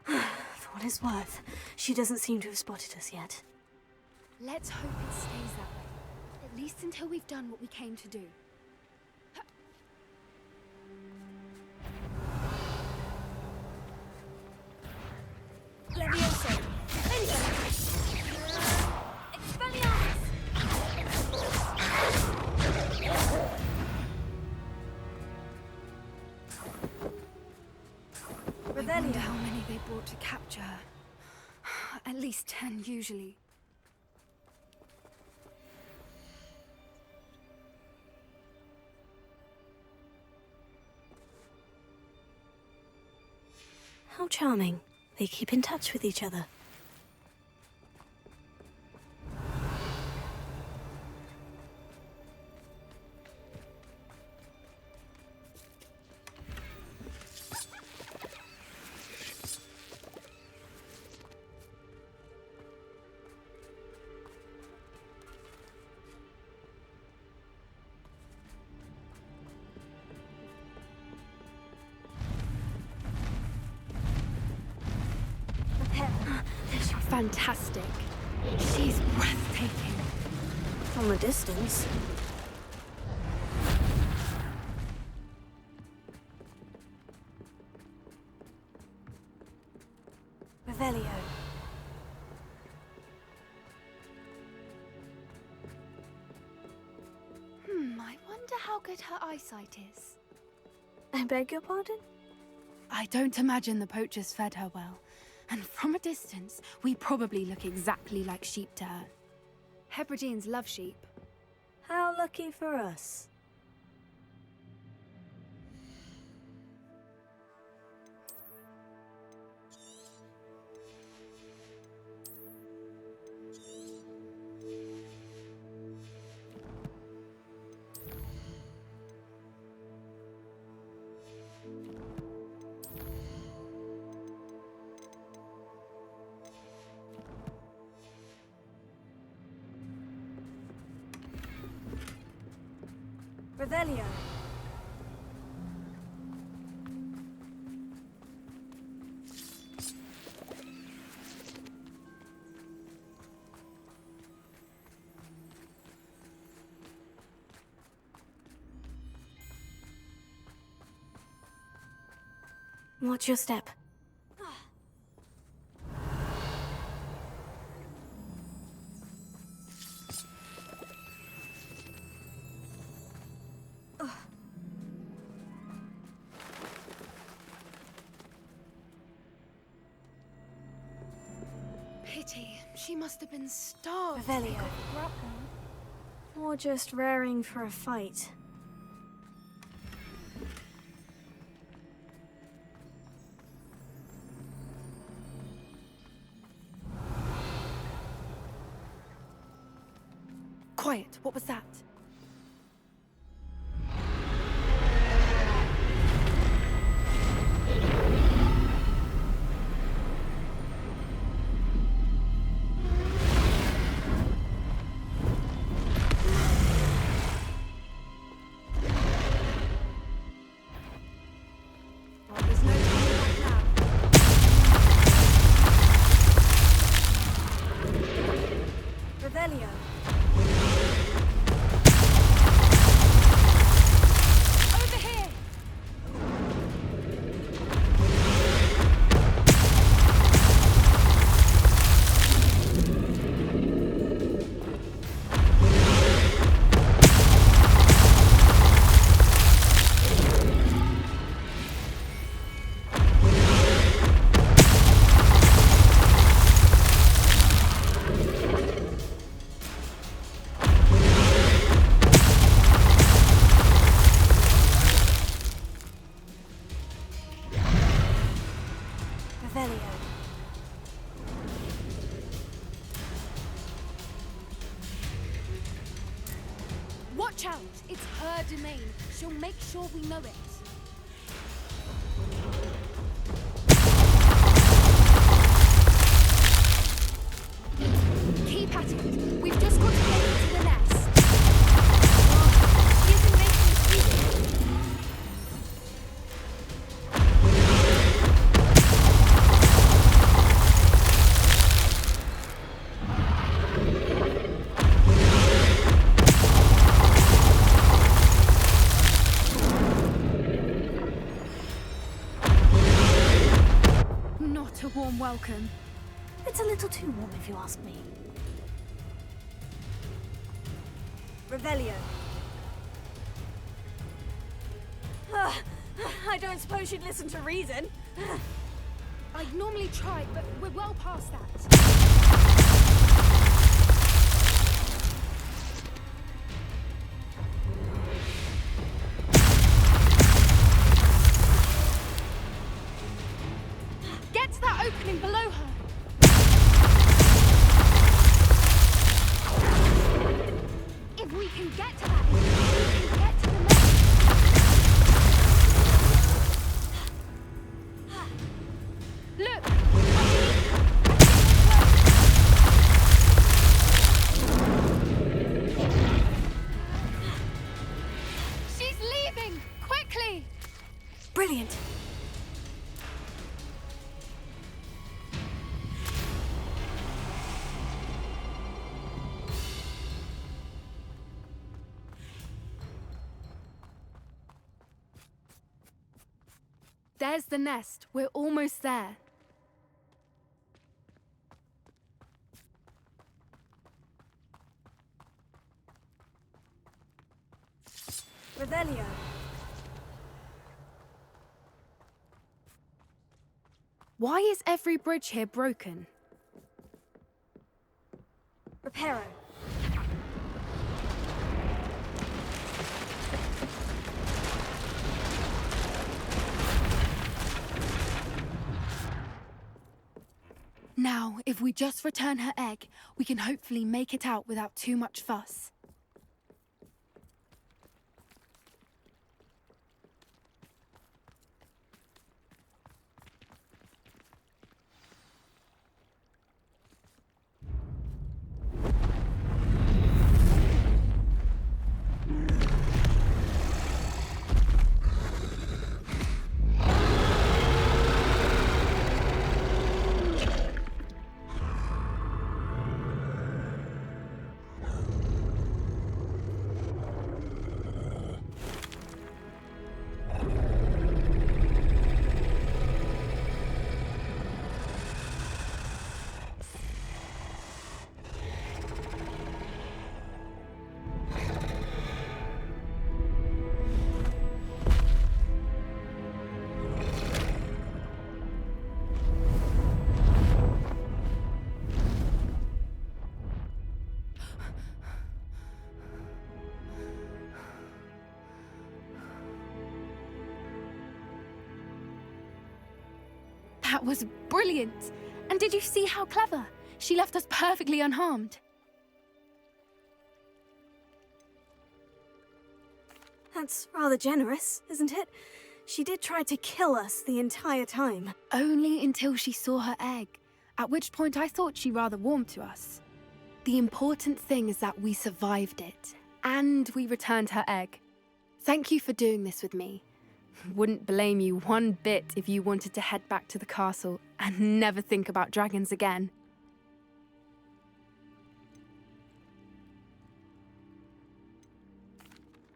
For what it's worth, she doesn't seem to have spotted us yet. Let's hope it stays that way. At least until we've done what we came to do. Levioso! Expelliarmus! I wonder how many they brought to capture her. At least 10 usually. How charming. They keep in touch with each other. Fantastic. She's breathtaking. From a distance. Revelio. I wonder how good her eyesight is. I beg your pardon? I don't imagine the poachers fed her well. And from a distance, we probably look exactly like sheep to her. Hebrideans love sheep. How lucky for us. Revelio. Watch your step. Pity. She must have been starved. Revelio. Or just raring for a fight. Quiet. What was that? Revelio. Over here! Revelio. Watch out! It's her domain. She'll make sure we know it. Keep at it. We've just got to get it to the nest. She isn't making excuses. Not a warm welcome. It's a little too warm if you ask me. Revelio. I don't suppose you'd listen to reason. I'd normally try, but we're well past that. Get to that opening below her. If we can get to that, we can get to the nest. Look! Underneath her. She's leaving! Quickly! Brilliant. There's the nest. We're almost there. Revelio. Why is every bridge here broken? Reparo. Now, if we just return her egg, we can hopefully make it out without too much fuss. That was brilliant! And did you see how clever? She left us perfectly unharmed. That's rather generous, isn't it? She did try to kill us the entire time. Only until she saw her egg, at which point I thought she rather warmed to us. The important thing is that we survived it, and we returned her egg. Thank you for doing this with me. Wouldn't blame you one bit if you wanted to head back to the castle and never think about dragons again.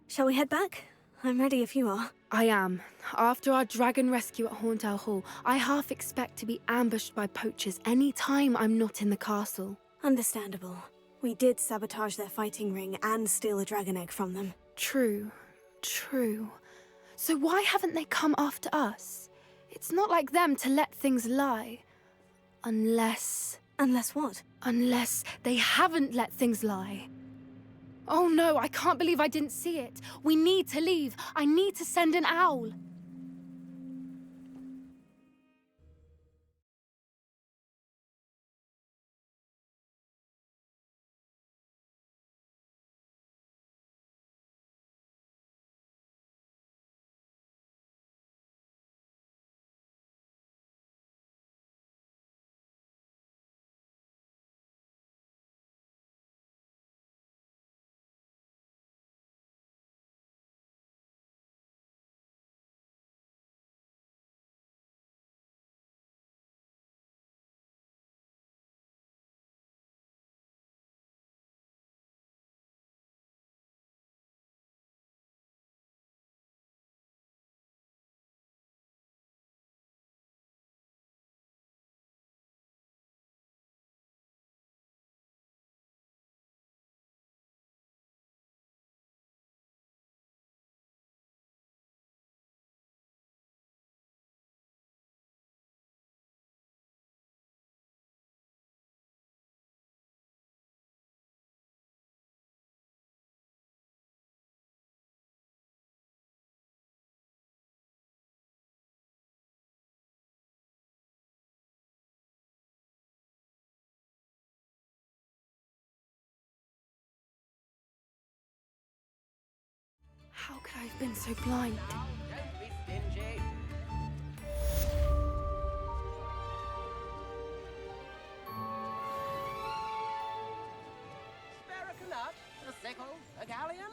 Shall we head back? I'm ready if you are. I am. After our dragon rescue at Hauntel Hall, I half expect to be ambushed by poachers any time I'm not in the castle. Understandable. We did sabotage their fighting ring and steal a dragon egg from them. True. So why haven't they come after us? It's not like them to let things lie. Unless... Unless what? Unless they haven't let things lie. Oh no, I can't believe I didn't see it. We need to leave. I need to send an owl. How could I have been so blind? Don't be stingy. Spare a canut, a sickle, a galleon.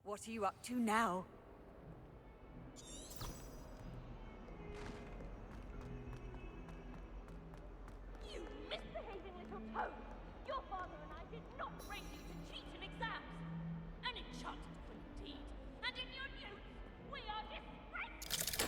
What are you up to now? You misbehaving little toad! Your father and I did not raise you to cheat in exams! An enchanted twin indeed! And in your youth, we are disgraced!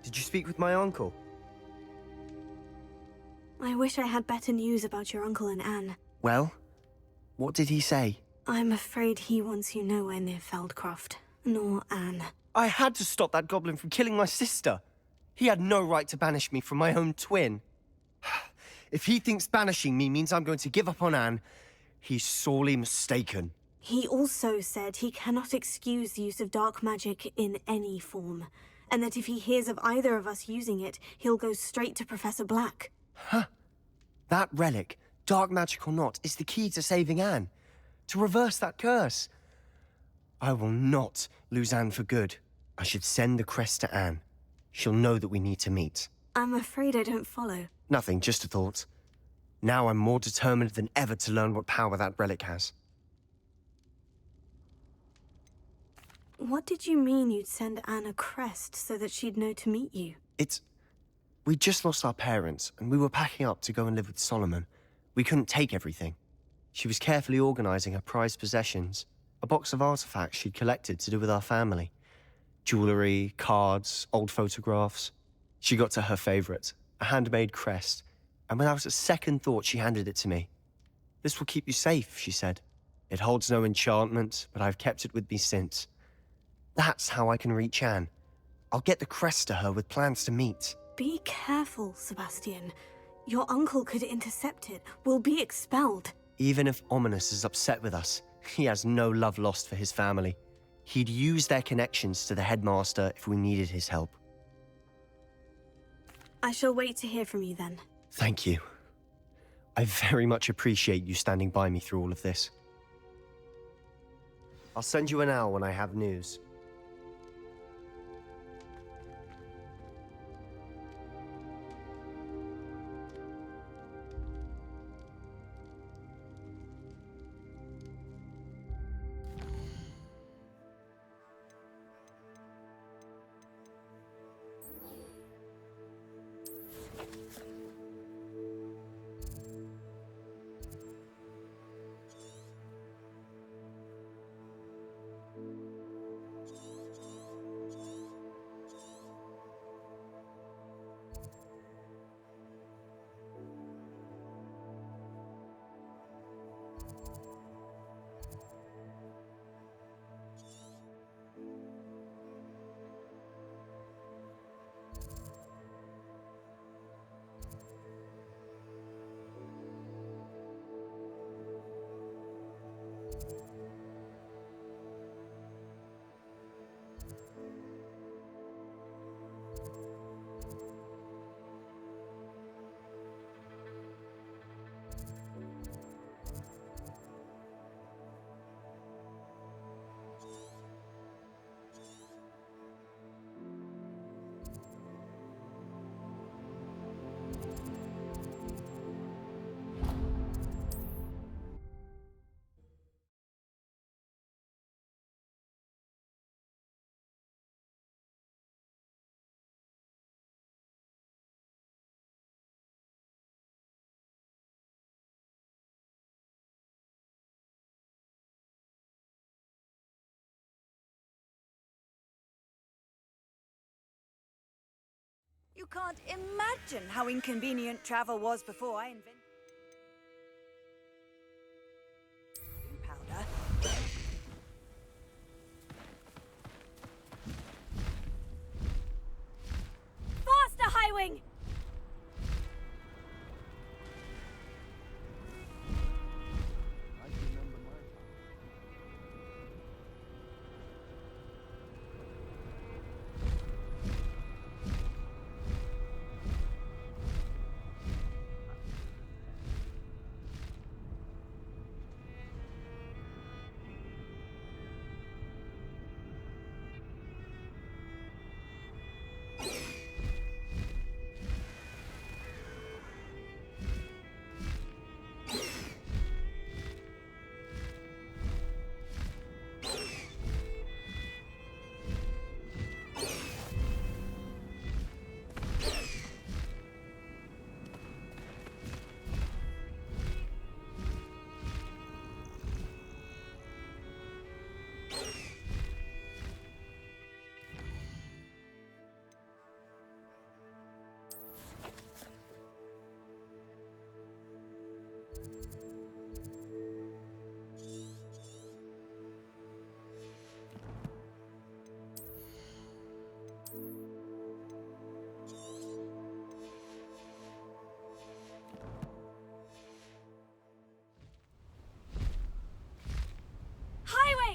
Did you speak with my uncle? I wish I had better news about your uncle and Anne. Well, what did he say? I'm afraid he wants you nowhere near Feldcroft, nor Anne. I had to stop that goblin from killing my sister. He had no right to banish me from my own twin. If he thinks banishing me means I'm going to give up on Anne, he's sorely mistaken. He also said he cannot excuse the use of dark magic in any form, and that if he hears of either of us using it, he'll go straight to Professor Black. Huh? That relic, dark magic or not, is the key to saving Anne. To reverse that curse. I will not lose Anne for good. I should send the crest to Anne. She'll know that we need to meet. I'm afraid I don't follow. Nothing, just a thought. Now I'm more determined than ever to learn what power that relic has. What did you mean you'd send Anne a crest so that she'd know to meet you? We just lost our parents, and we were packing up to go and live with Solomon. We couldn't take everything. She was carefully organizing her prized possessions, a box of artifacts she'd collected to do with our family. Jewelry, cards, old photographs. She got to her favorite, a handmade crest, and without a second thought she handed it to me. "This will keep you safe," she said. "It holds no enchantment, but I've kept it with me since. That's how I can reach Anne. I'll get the crest to her with plans to meet." Be careful, Sebastian. Your uncle could intercept it. We'll be expelled. Even if Ominous is upset with us, he has no love lost for his family. He'd use their connections to the headmaster if we needed his help. I shall wait to hear from you then. Thank you. I very much appreciate you standing by me through all of this. I'll send you an owl when I have news. You can't imagine how inconvenient travel was before I invented powder. Faster, Highwing!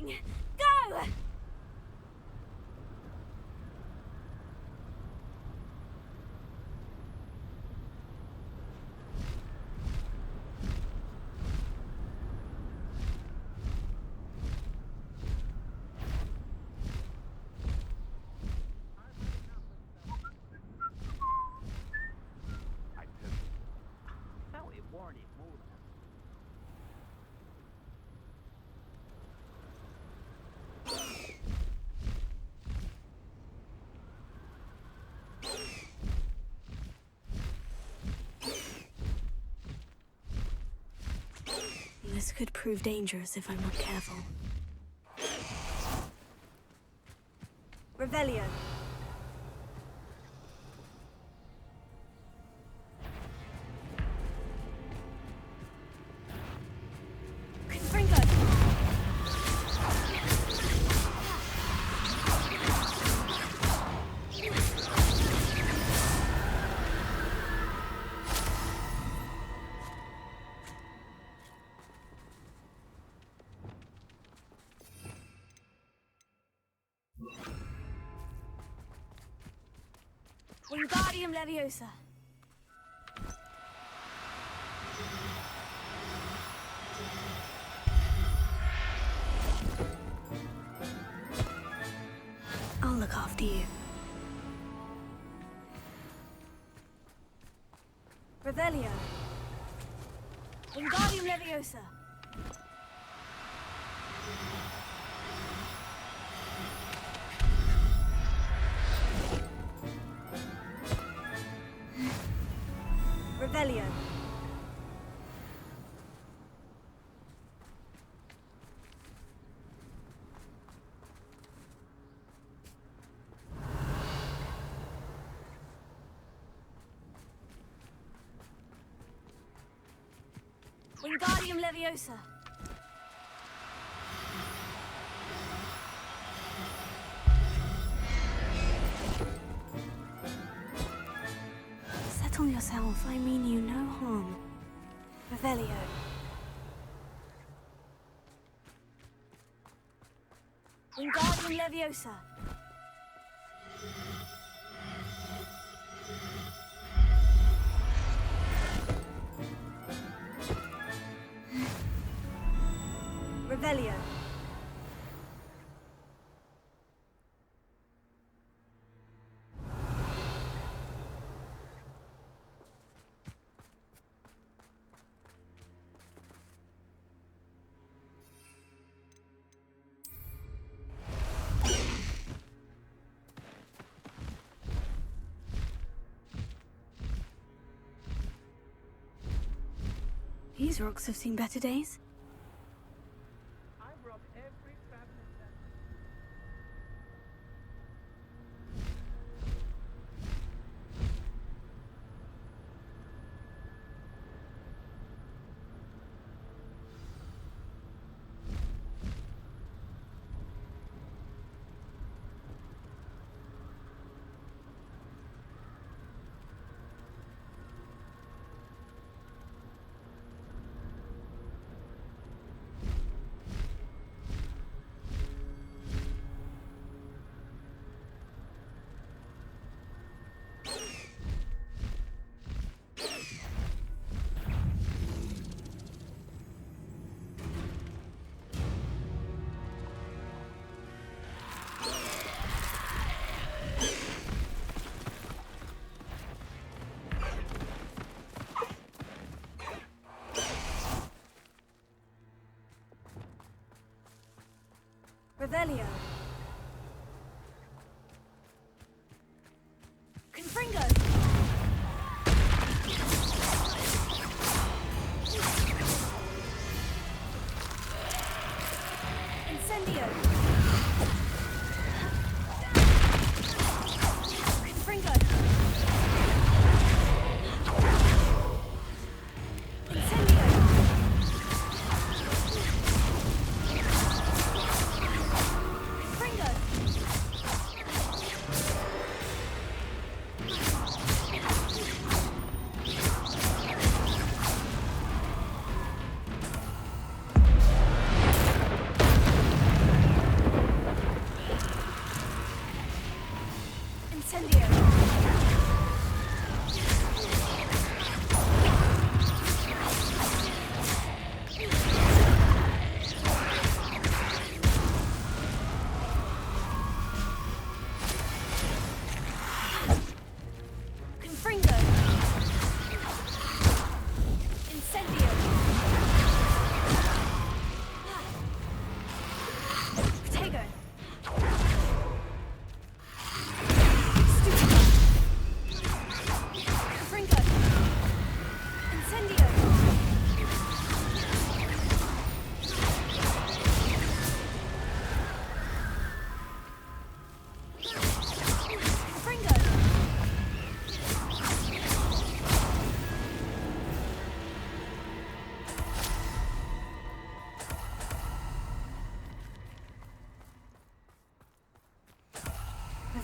going! Go! Felt it warranted more than This could prove dangerous if I'm not careful. Revelio. Confringo. Wingardium Leviosa. I'll look after you. Revelio. Wingardium Leviosa. Revelio. Wingardium Leviosa. Settle yourself, I mean you no harm. Revelio. Wingardium Leviosa. Revelio. These rocks have seen better days. Revelio. Confringo. Incendio. Confringo. Incendio. Confringo.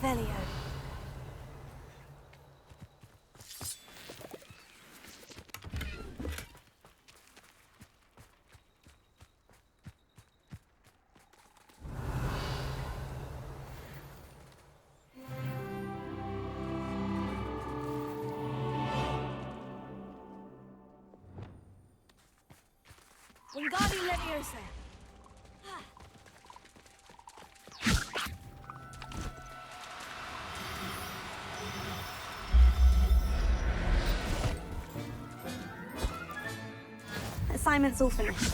Revelio. Wingardium Leviosa. Assignment's all finished.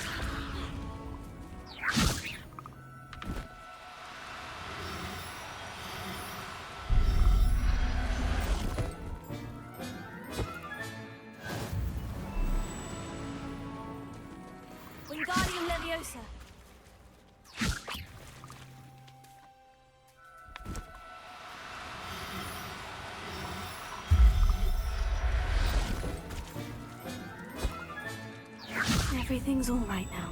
Wingardium Leviosa. Everything's all right now.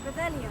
Revelio.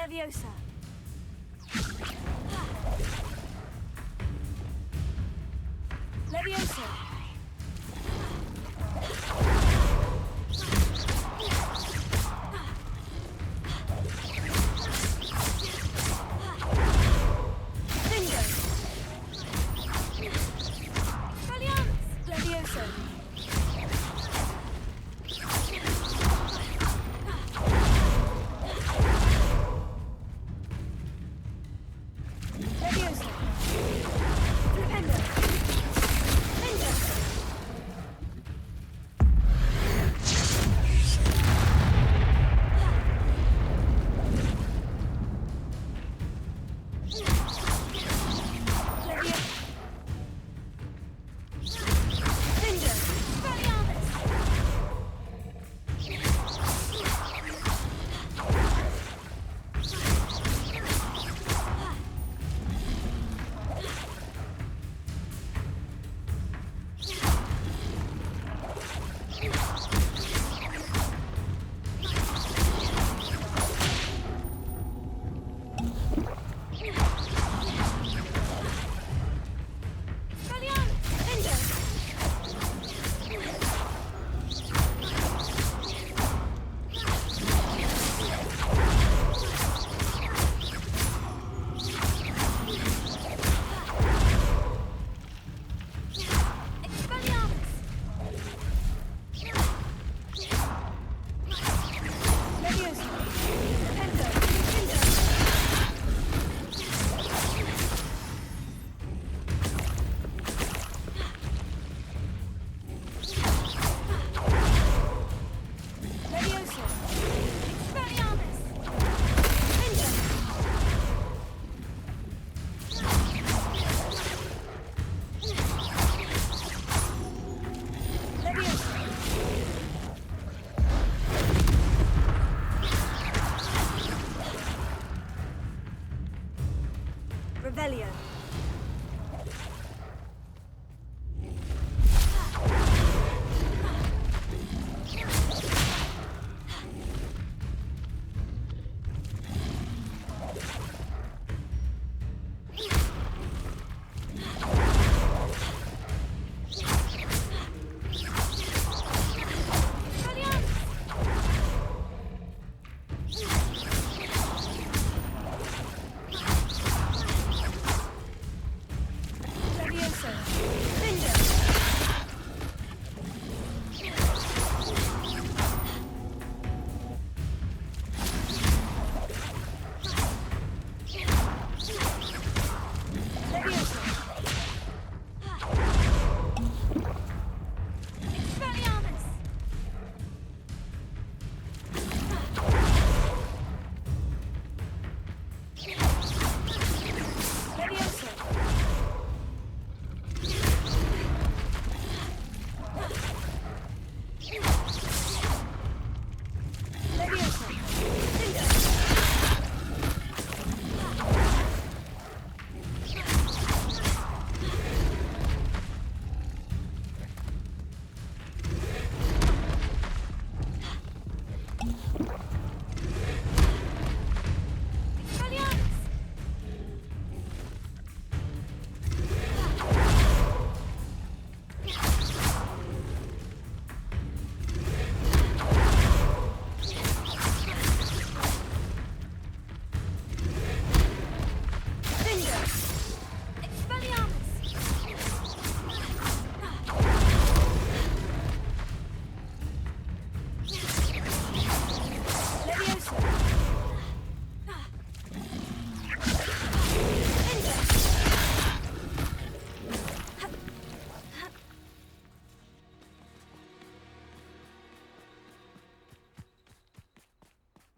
Leviosa. Leviosa. Finger. Valiant. Leviosa.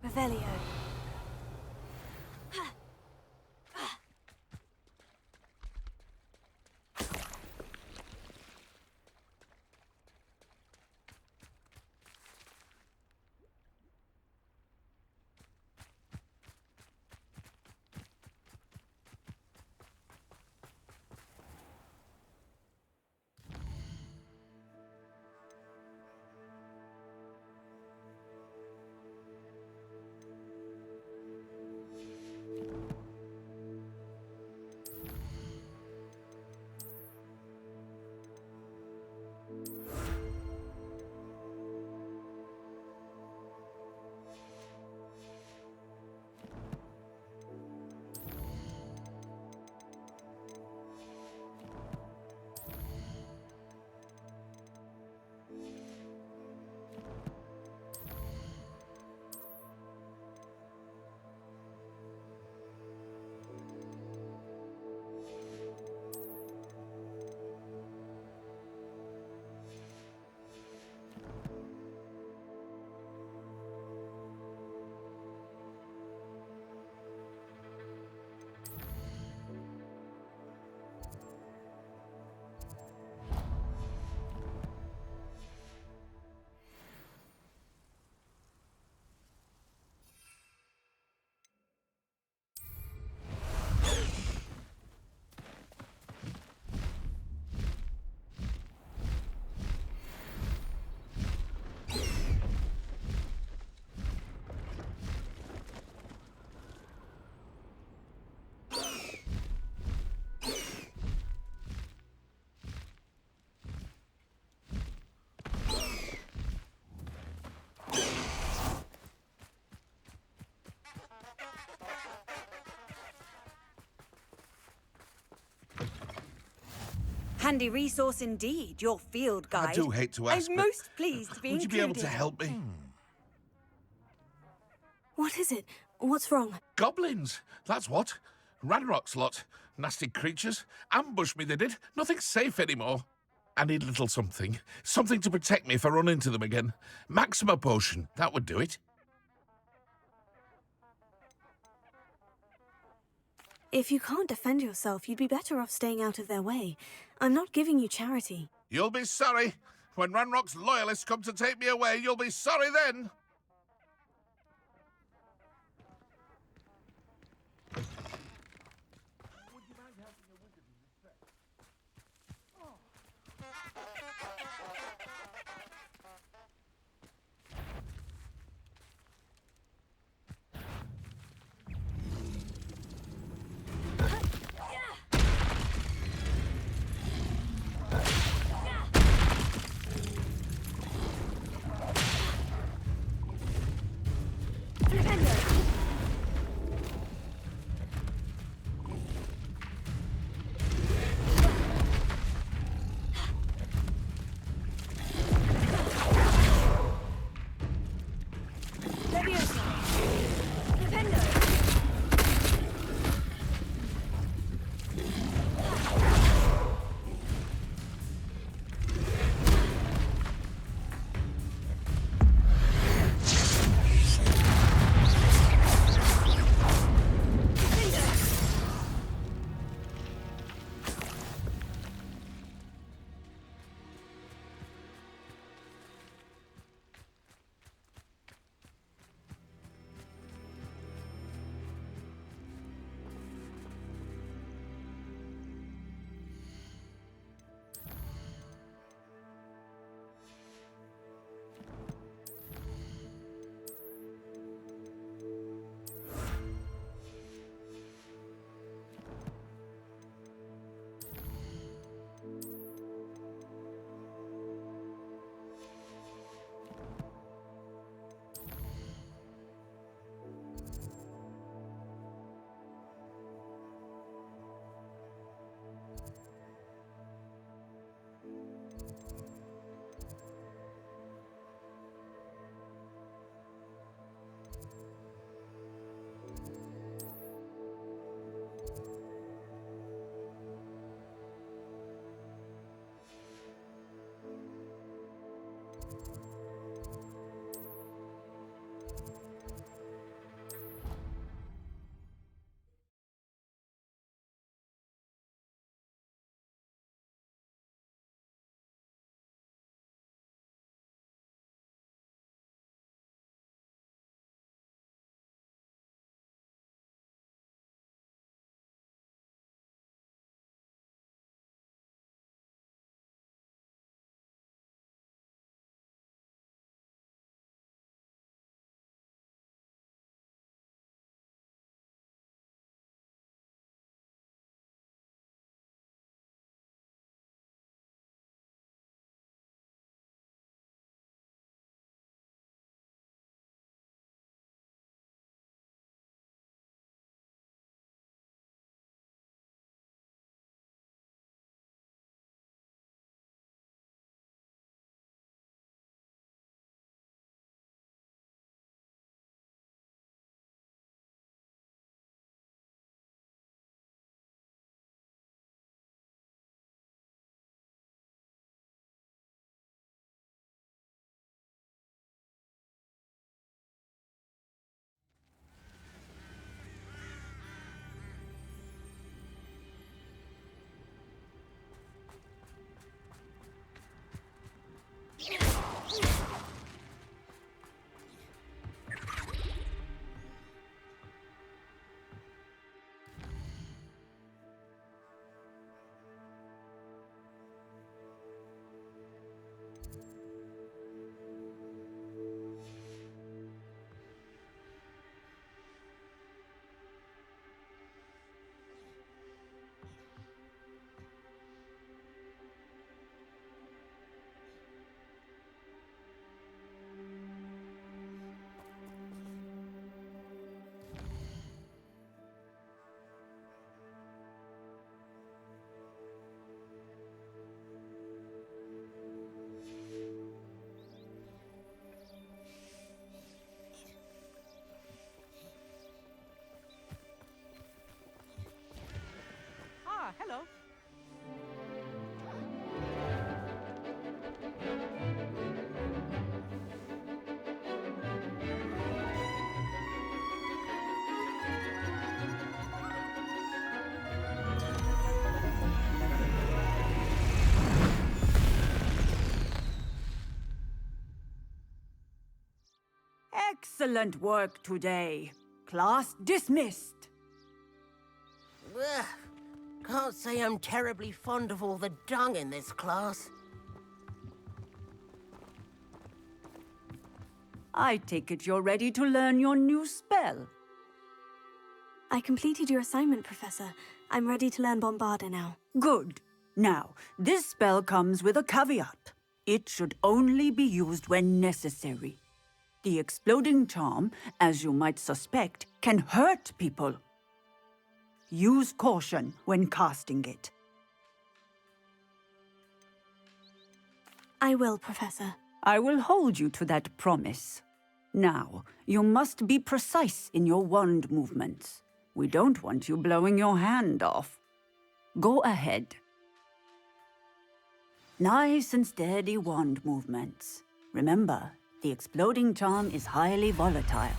Revelio. Handy resource indeed, your field guide. I do hate to ask, I'm but most pleased to be would you be able to included. help me? What is it? What's wrong? Goblins, that's what. Ranrock's lot. Nasty creatures. Ambushed me, they did. Nothing's safe anymore. I need a little something. Something to protect me if I run into them again. Maxima potion, that would do it. If you can't defend yourself, you'd be better off staying out of their way. I'm not giving you charity. You'll be sorry. When Ranrock's loyalists come to take me away, you'll be sorry then. Hello. Excellent work today. Class dismissed. Ugh. Can't say I'm terribly fond of all the dung in this class. I take it you're ready to learn your new spell. I completed your assignment, Professor. I'm ready to learn Bombarda now. Good. Now, this spell comes with a caveat. It should only be used when necessary. The exploding charm, as you might suspect, can hurt people. Use caution when casting it. I will, Professor. I will hold you to that promise. Now, you must be precise in your wand movements. We don't want you blowing your hand off. Go ahead. Nice and steady wand movements. Remember, the exploding charm is highly volatile.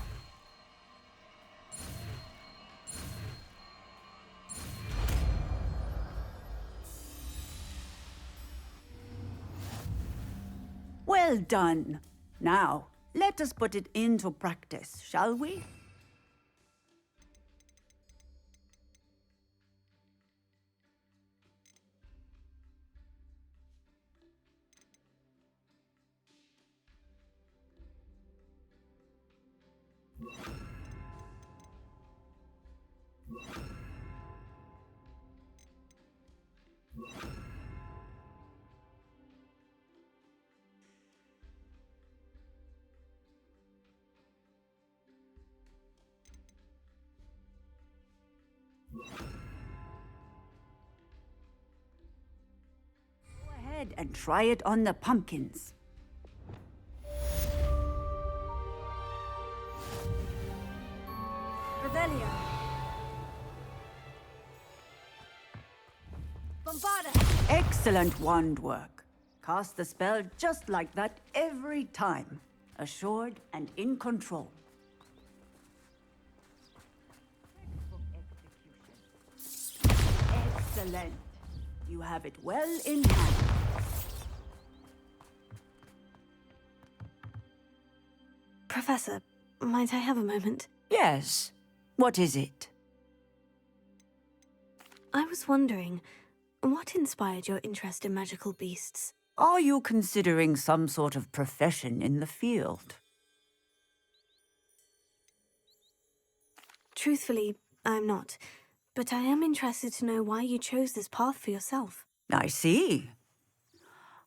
Well done. Now, let us put it into practice, shall we? Go ahead and try it on the pumpkins. Revelio. Bombarda. Excellent wand work. Cast the spell just like that every time. Assured and in control. Excellent. You have it well in hand. Professor, might I have a moment? Yes. What is it? I was wondering, what inspired your interest in magical beasts? Are you considering some sort of profession in the field? Truthfully, I'm not. But I am interested to know why you chose this path for yourself. I see.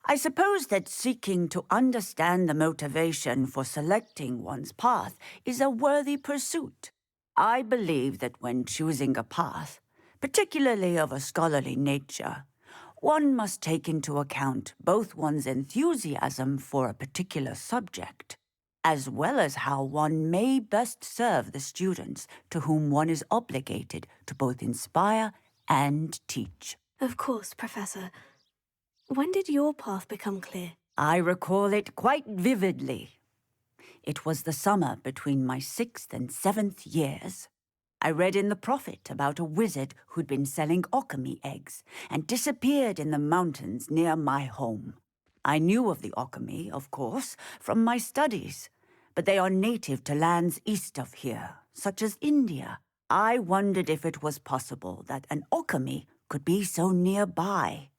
I suppose that seeking to understand the motivation for selecting one's path is a worthy pursuit. I believe that when choosing a path, particularly of a scholarly nature, one must take into account both one's enthusiasm for a particular subject, as well as how one may best serve the students to whom one is obligated to both inspire and teach. Of course, Professor. When did your path become clear? I recall it quite vividly. It was the summer between my 6th and 7th years. I read in the Prophet about a wizard who'd been selling alchemy eggs and disappeared in the mountains near my home. I knew of the alchemy, of course, from my studies, but they are native to lands east of here, such as India. I wondered if it was possible that an alchemy could be so nearby.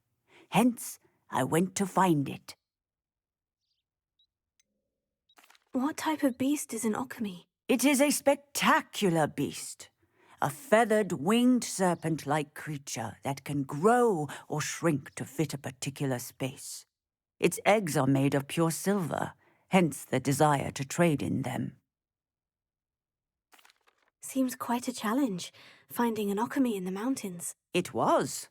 Hence, I went to find it. What type of beast is an alchemy? It is a spectacular beast. A feathered, winged serpent-like creature that can grow or shrink to fit a particular space. Its eggs are made of pure silver, hence the desire to trade in them. Seems quite a challenge, finding an alchemy in the mountains. It was.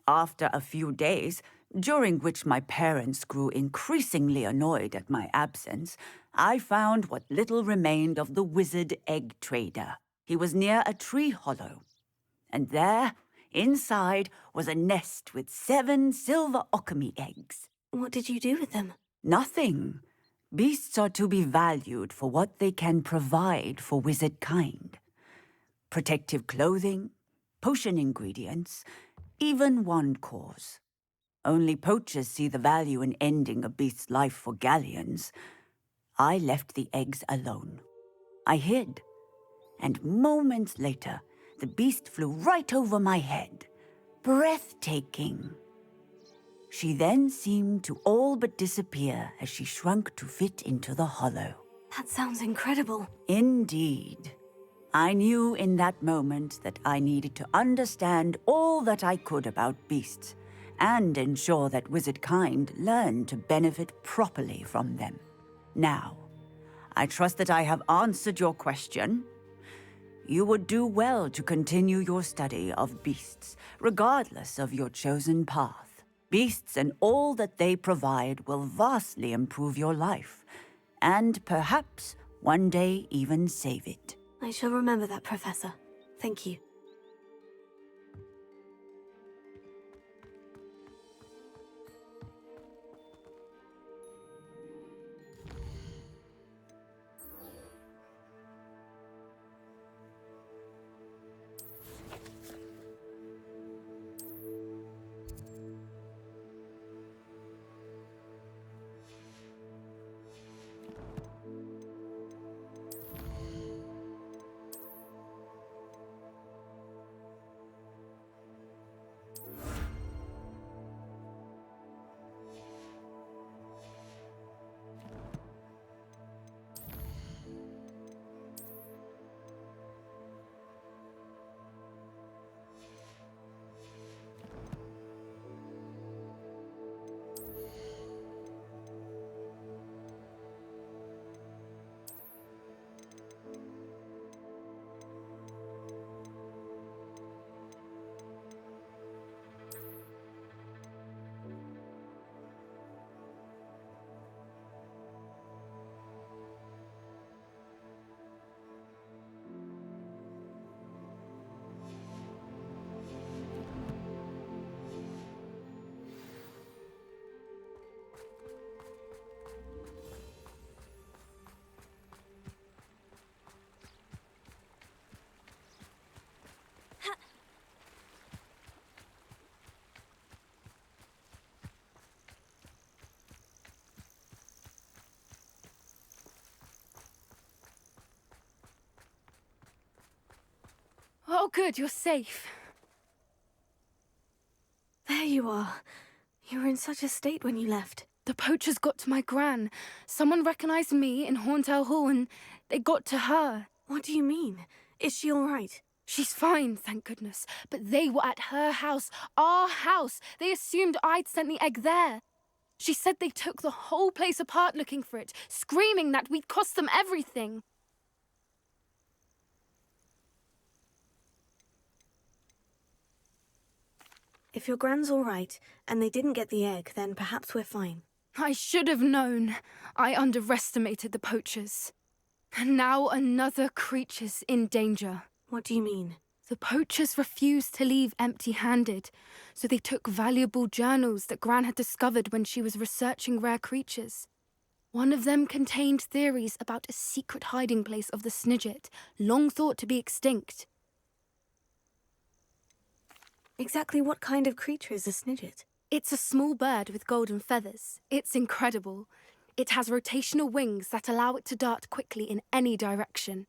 After a few days, during which my parents grew increasingly annoyed at my absence, I found what little remained of the wizard egg trader. He was near a tree hollow, and there, Inside was a nest with 7 silver okami eggs. What did you do with them? Nothing. Beasts are to be valued for what they can provide for wizard kind. Protective clothing, potion ingredients, even wand cores. Only poachers see the value in ending a beast's life for galleons. I left the eggs alone. I hid, and moments later, the beast flew right over my head. Breathtaking. She then seemed to all but disappear as she shrunk to fit into the hollow. That sounds incredible. Indeed. I knew in that moment that I needed to understand all that I could about beasts and ensure that wizard kind learned to benefit properly from them. Now, I trust that I have answered your question. You would do well to continue your study of beasts, regardless of your chosen path. Beasts and all that they provide will vastly improve your life, and perhaps one day even save it. I shall remember that, Professor. Thank you. Oh, good, you're safe. There you are. You were in such a state when you left. The poachers got to my gran. Someone recognized me in Horntail Hall and they got to her. What do you mean? Is she all right? She's fine, thank goodness. But they were at her house, our house. They assumed I'd sent the egg there. She said they took the whole place apart looking for it, screaming that we'd cost them everything. If your gran's all right, and they didn't get the egg, then perhaps we're fine. I should have known. I underestimated the poachers. And now another creature's in danger. What do you mean? The poachers refused to leave empty-handed, so they took valuable journals that Gran had discovered when she was researching rare creatures. One of them contained theories about a secret hiding place of the Snidget, long thought to be extinct. Exactly what kind of creature is a Snidget? It's a small bird with golden feathers. It's incredible. It has rotational wings that allow it to dart quickly in any direction.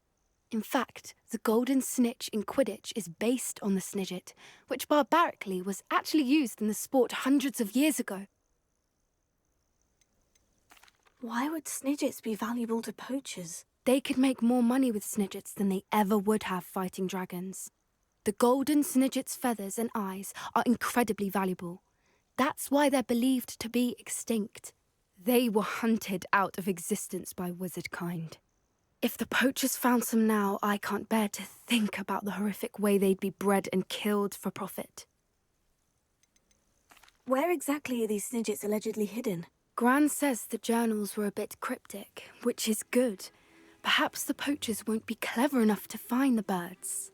In fact, the golden snitch in Quidditch is based on the Snidget, which barbarically was actually used in the sport hundreds of years ago. Why would Snidgets be valuable to poachers? They could make more money with Snidgets than they ever would have fighting dragons. The golden Snidget's feathers and eyes are incredibly valuable. That's why they're believed to be extinct. They were hunted out of existence by wizard kind. If the poachers found some now, I can't bear to think about the horrific way they'd be bred and killed for profit. Where exactly are these Snidgets allegedly hidden? Gran says the journals were a bit cryptic, which is good. Perhaps the poachers won't be clever enough to find the birds.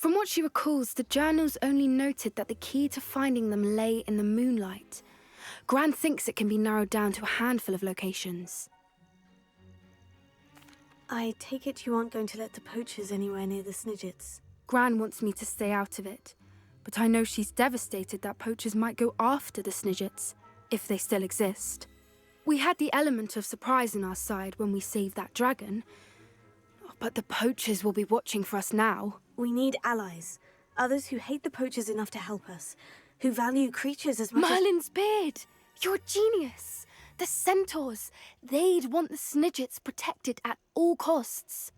From what she recalls, the journals only noted that the key to finding them lay in the moonlight. Gran thinks it can be narrowed down to a handful of locations. I take it you aren't going to let the poachers anywhere near the Snidgets. Gran wants me to stay out of it, but I know she's devastated that poachers might go after the Snidgets, if they still exist. We had the element of surprise on our side when we saved that dragon, but the poachers will be watching for us now. We need allies, others who hate the poachers enough to help us, who value creatures as much Merlin's beard! You're a genius! The centaurs! They'd want the Snidgets protected at all costs.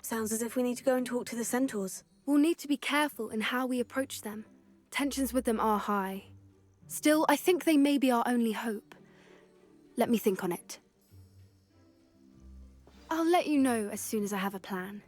Sounds as if we need to go and talk to the centaurs. We'll need to be careful in how we approach them. Tensions with them are high. Still, I think they may be our only hope. Let me think on it. I'll let you know as soon as I have a plan.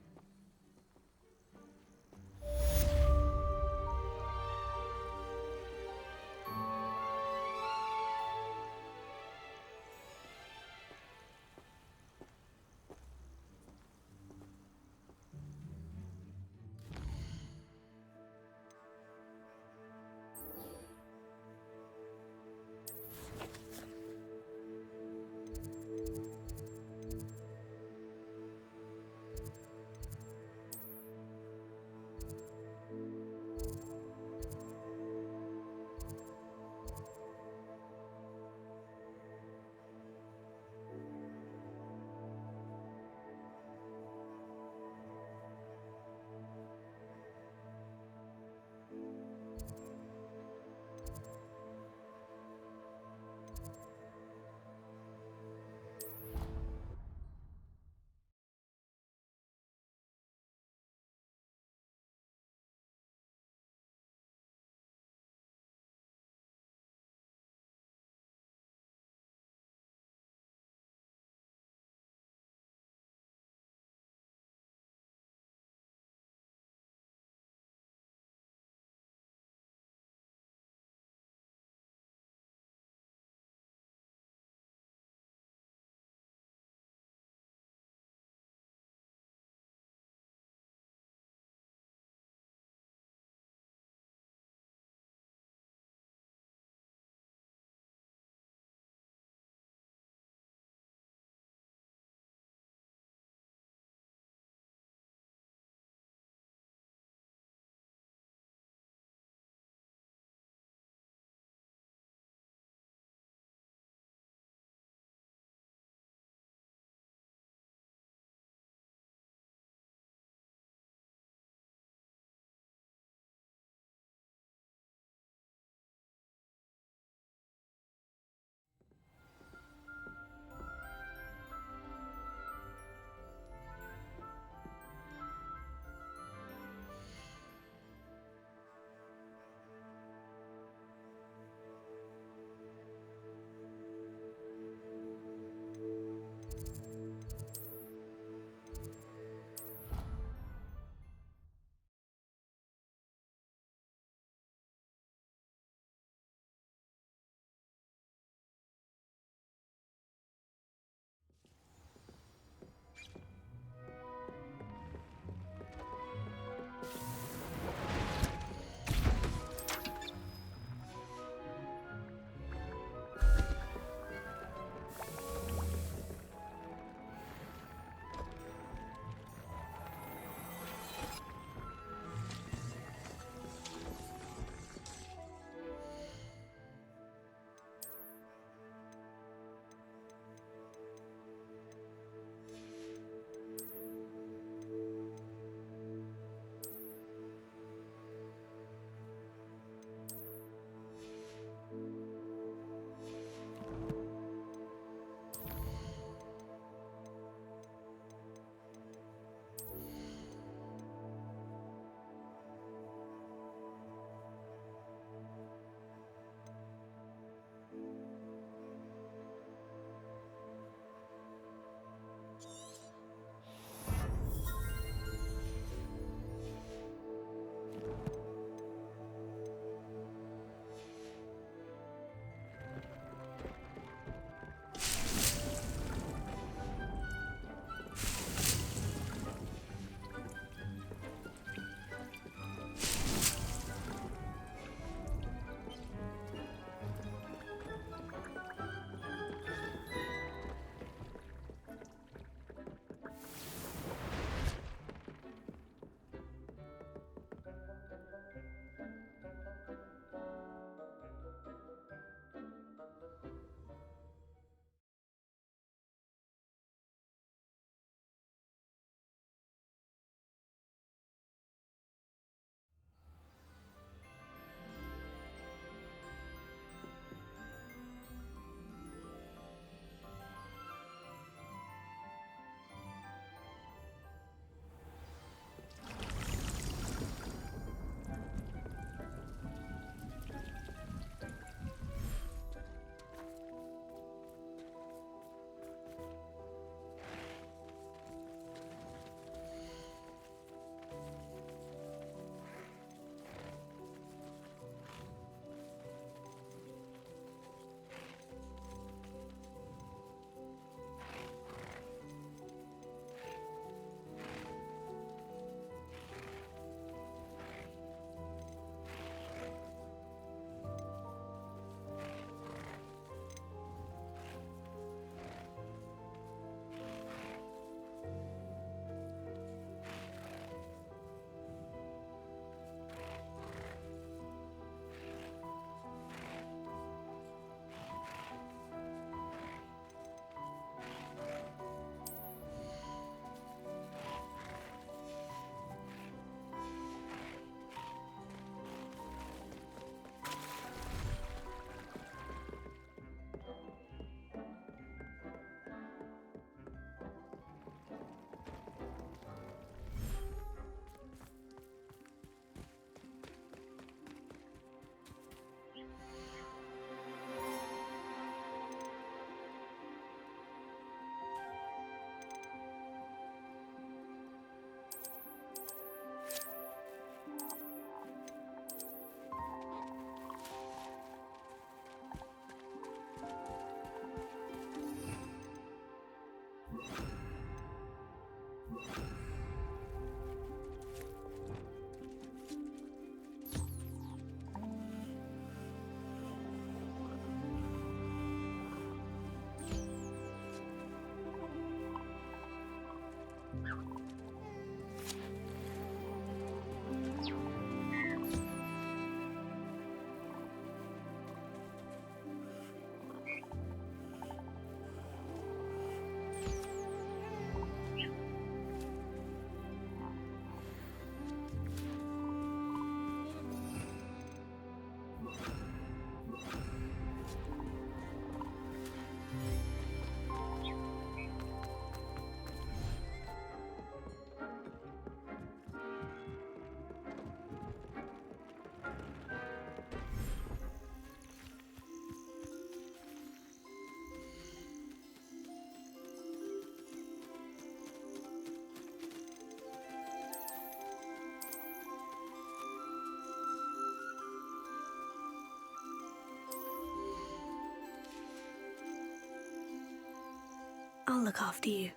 I'll look after you.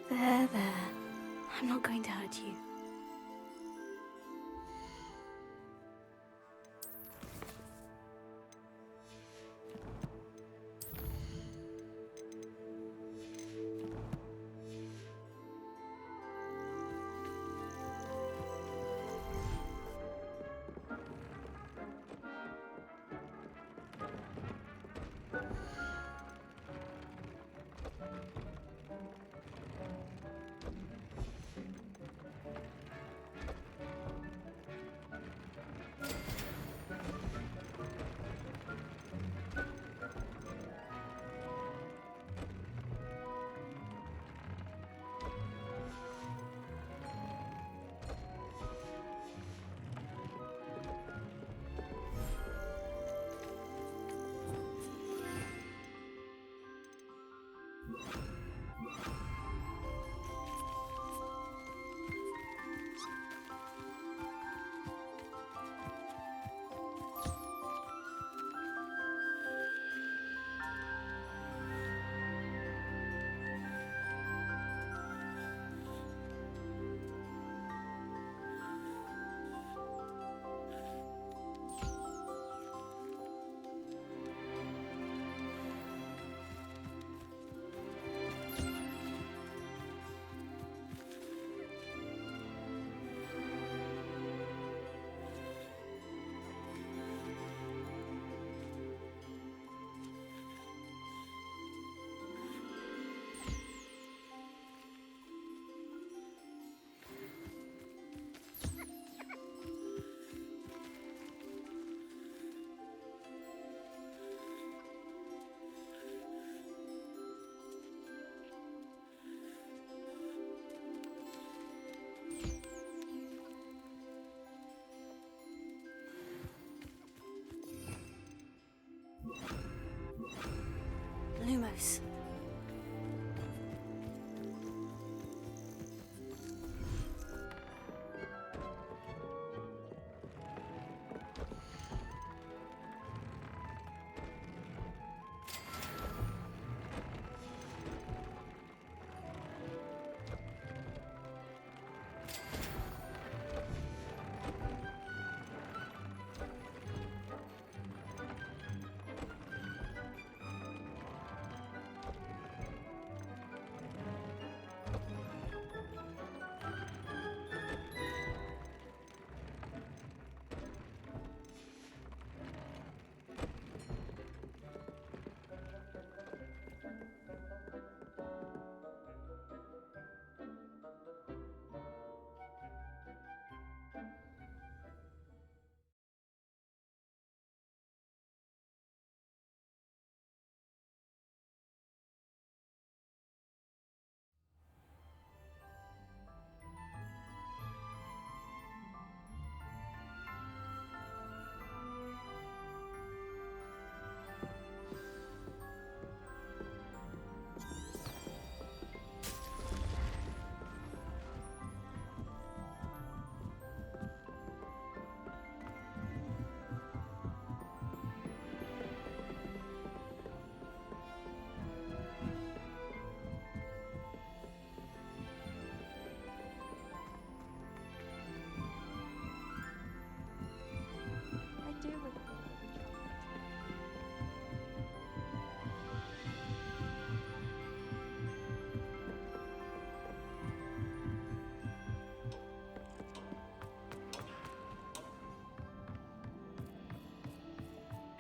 There. I'm not going to hurt you. Lumos.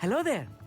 Hello there.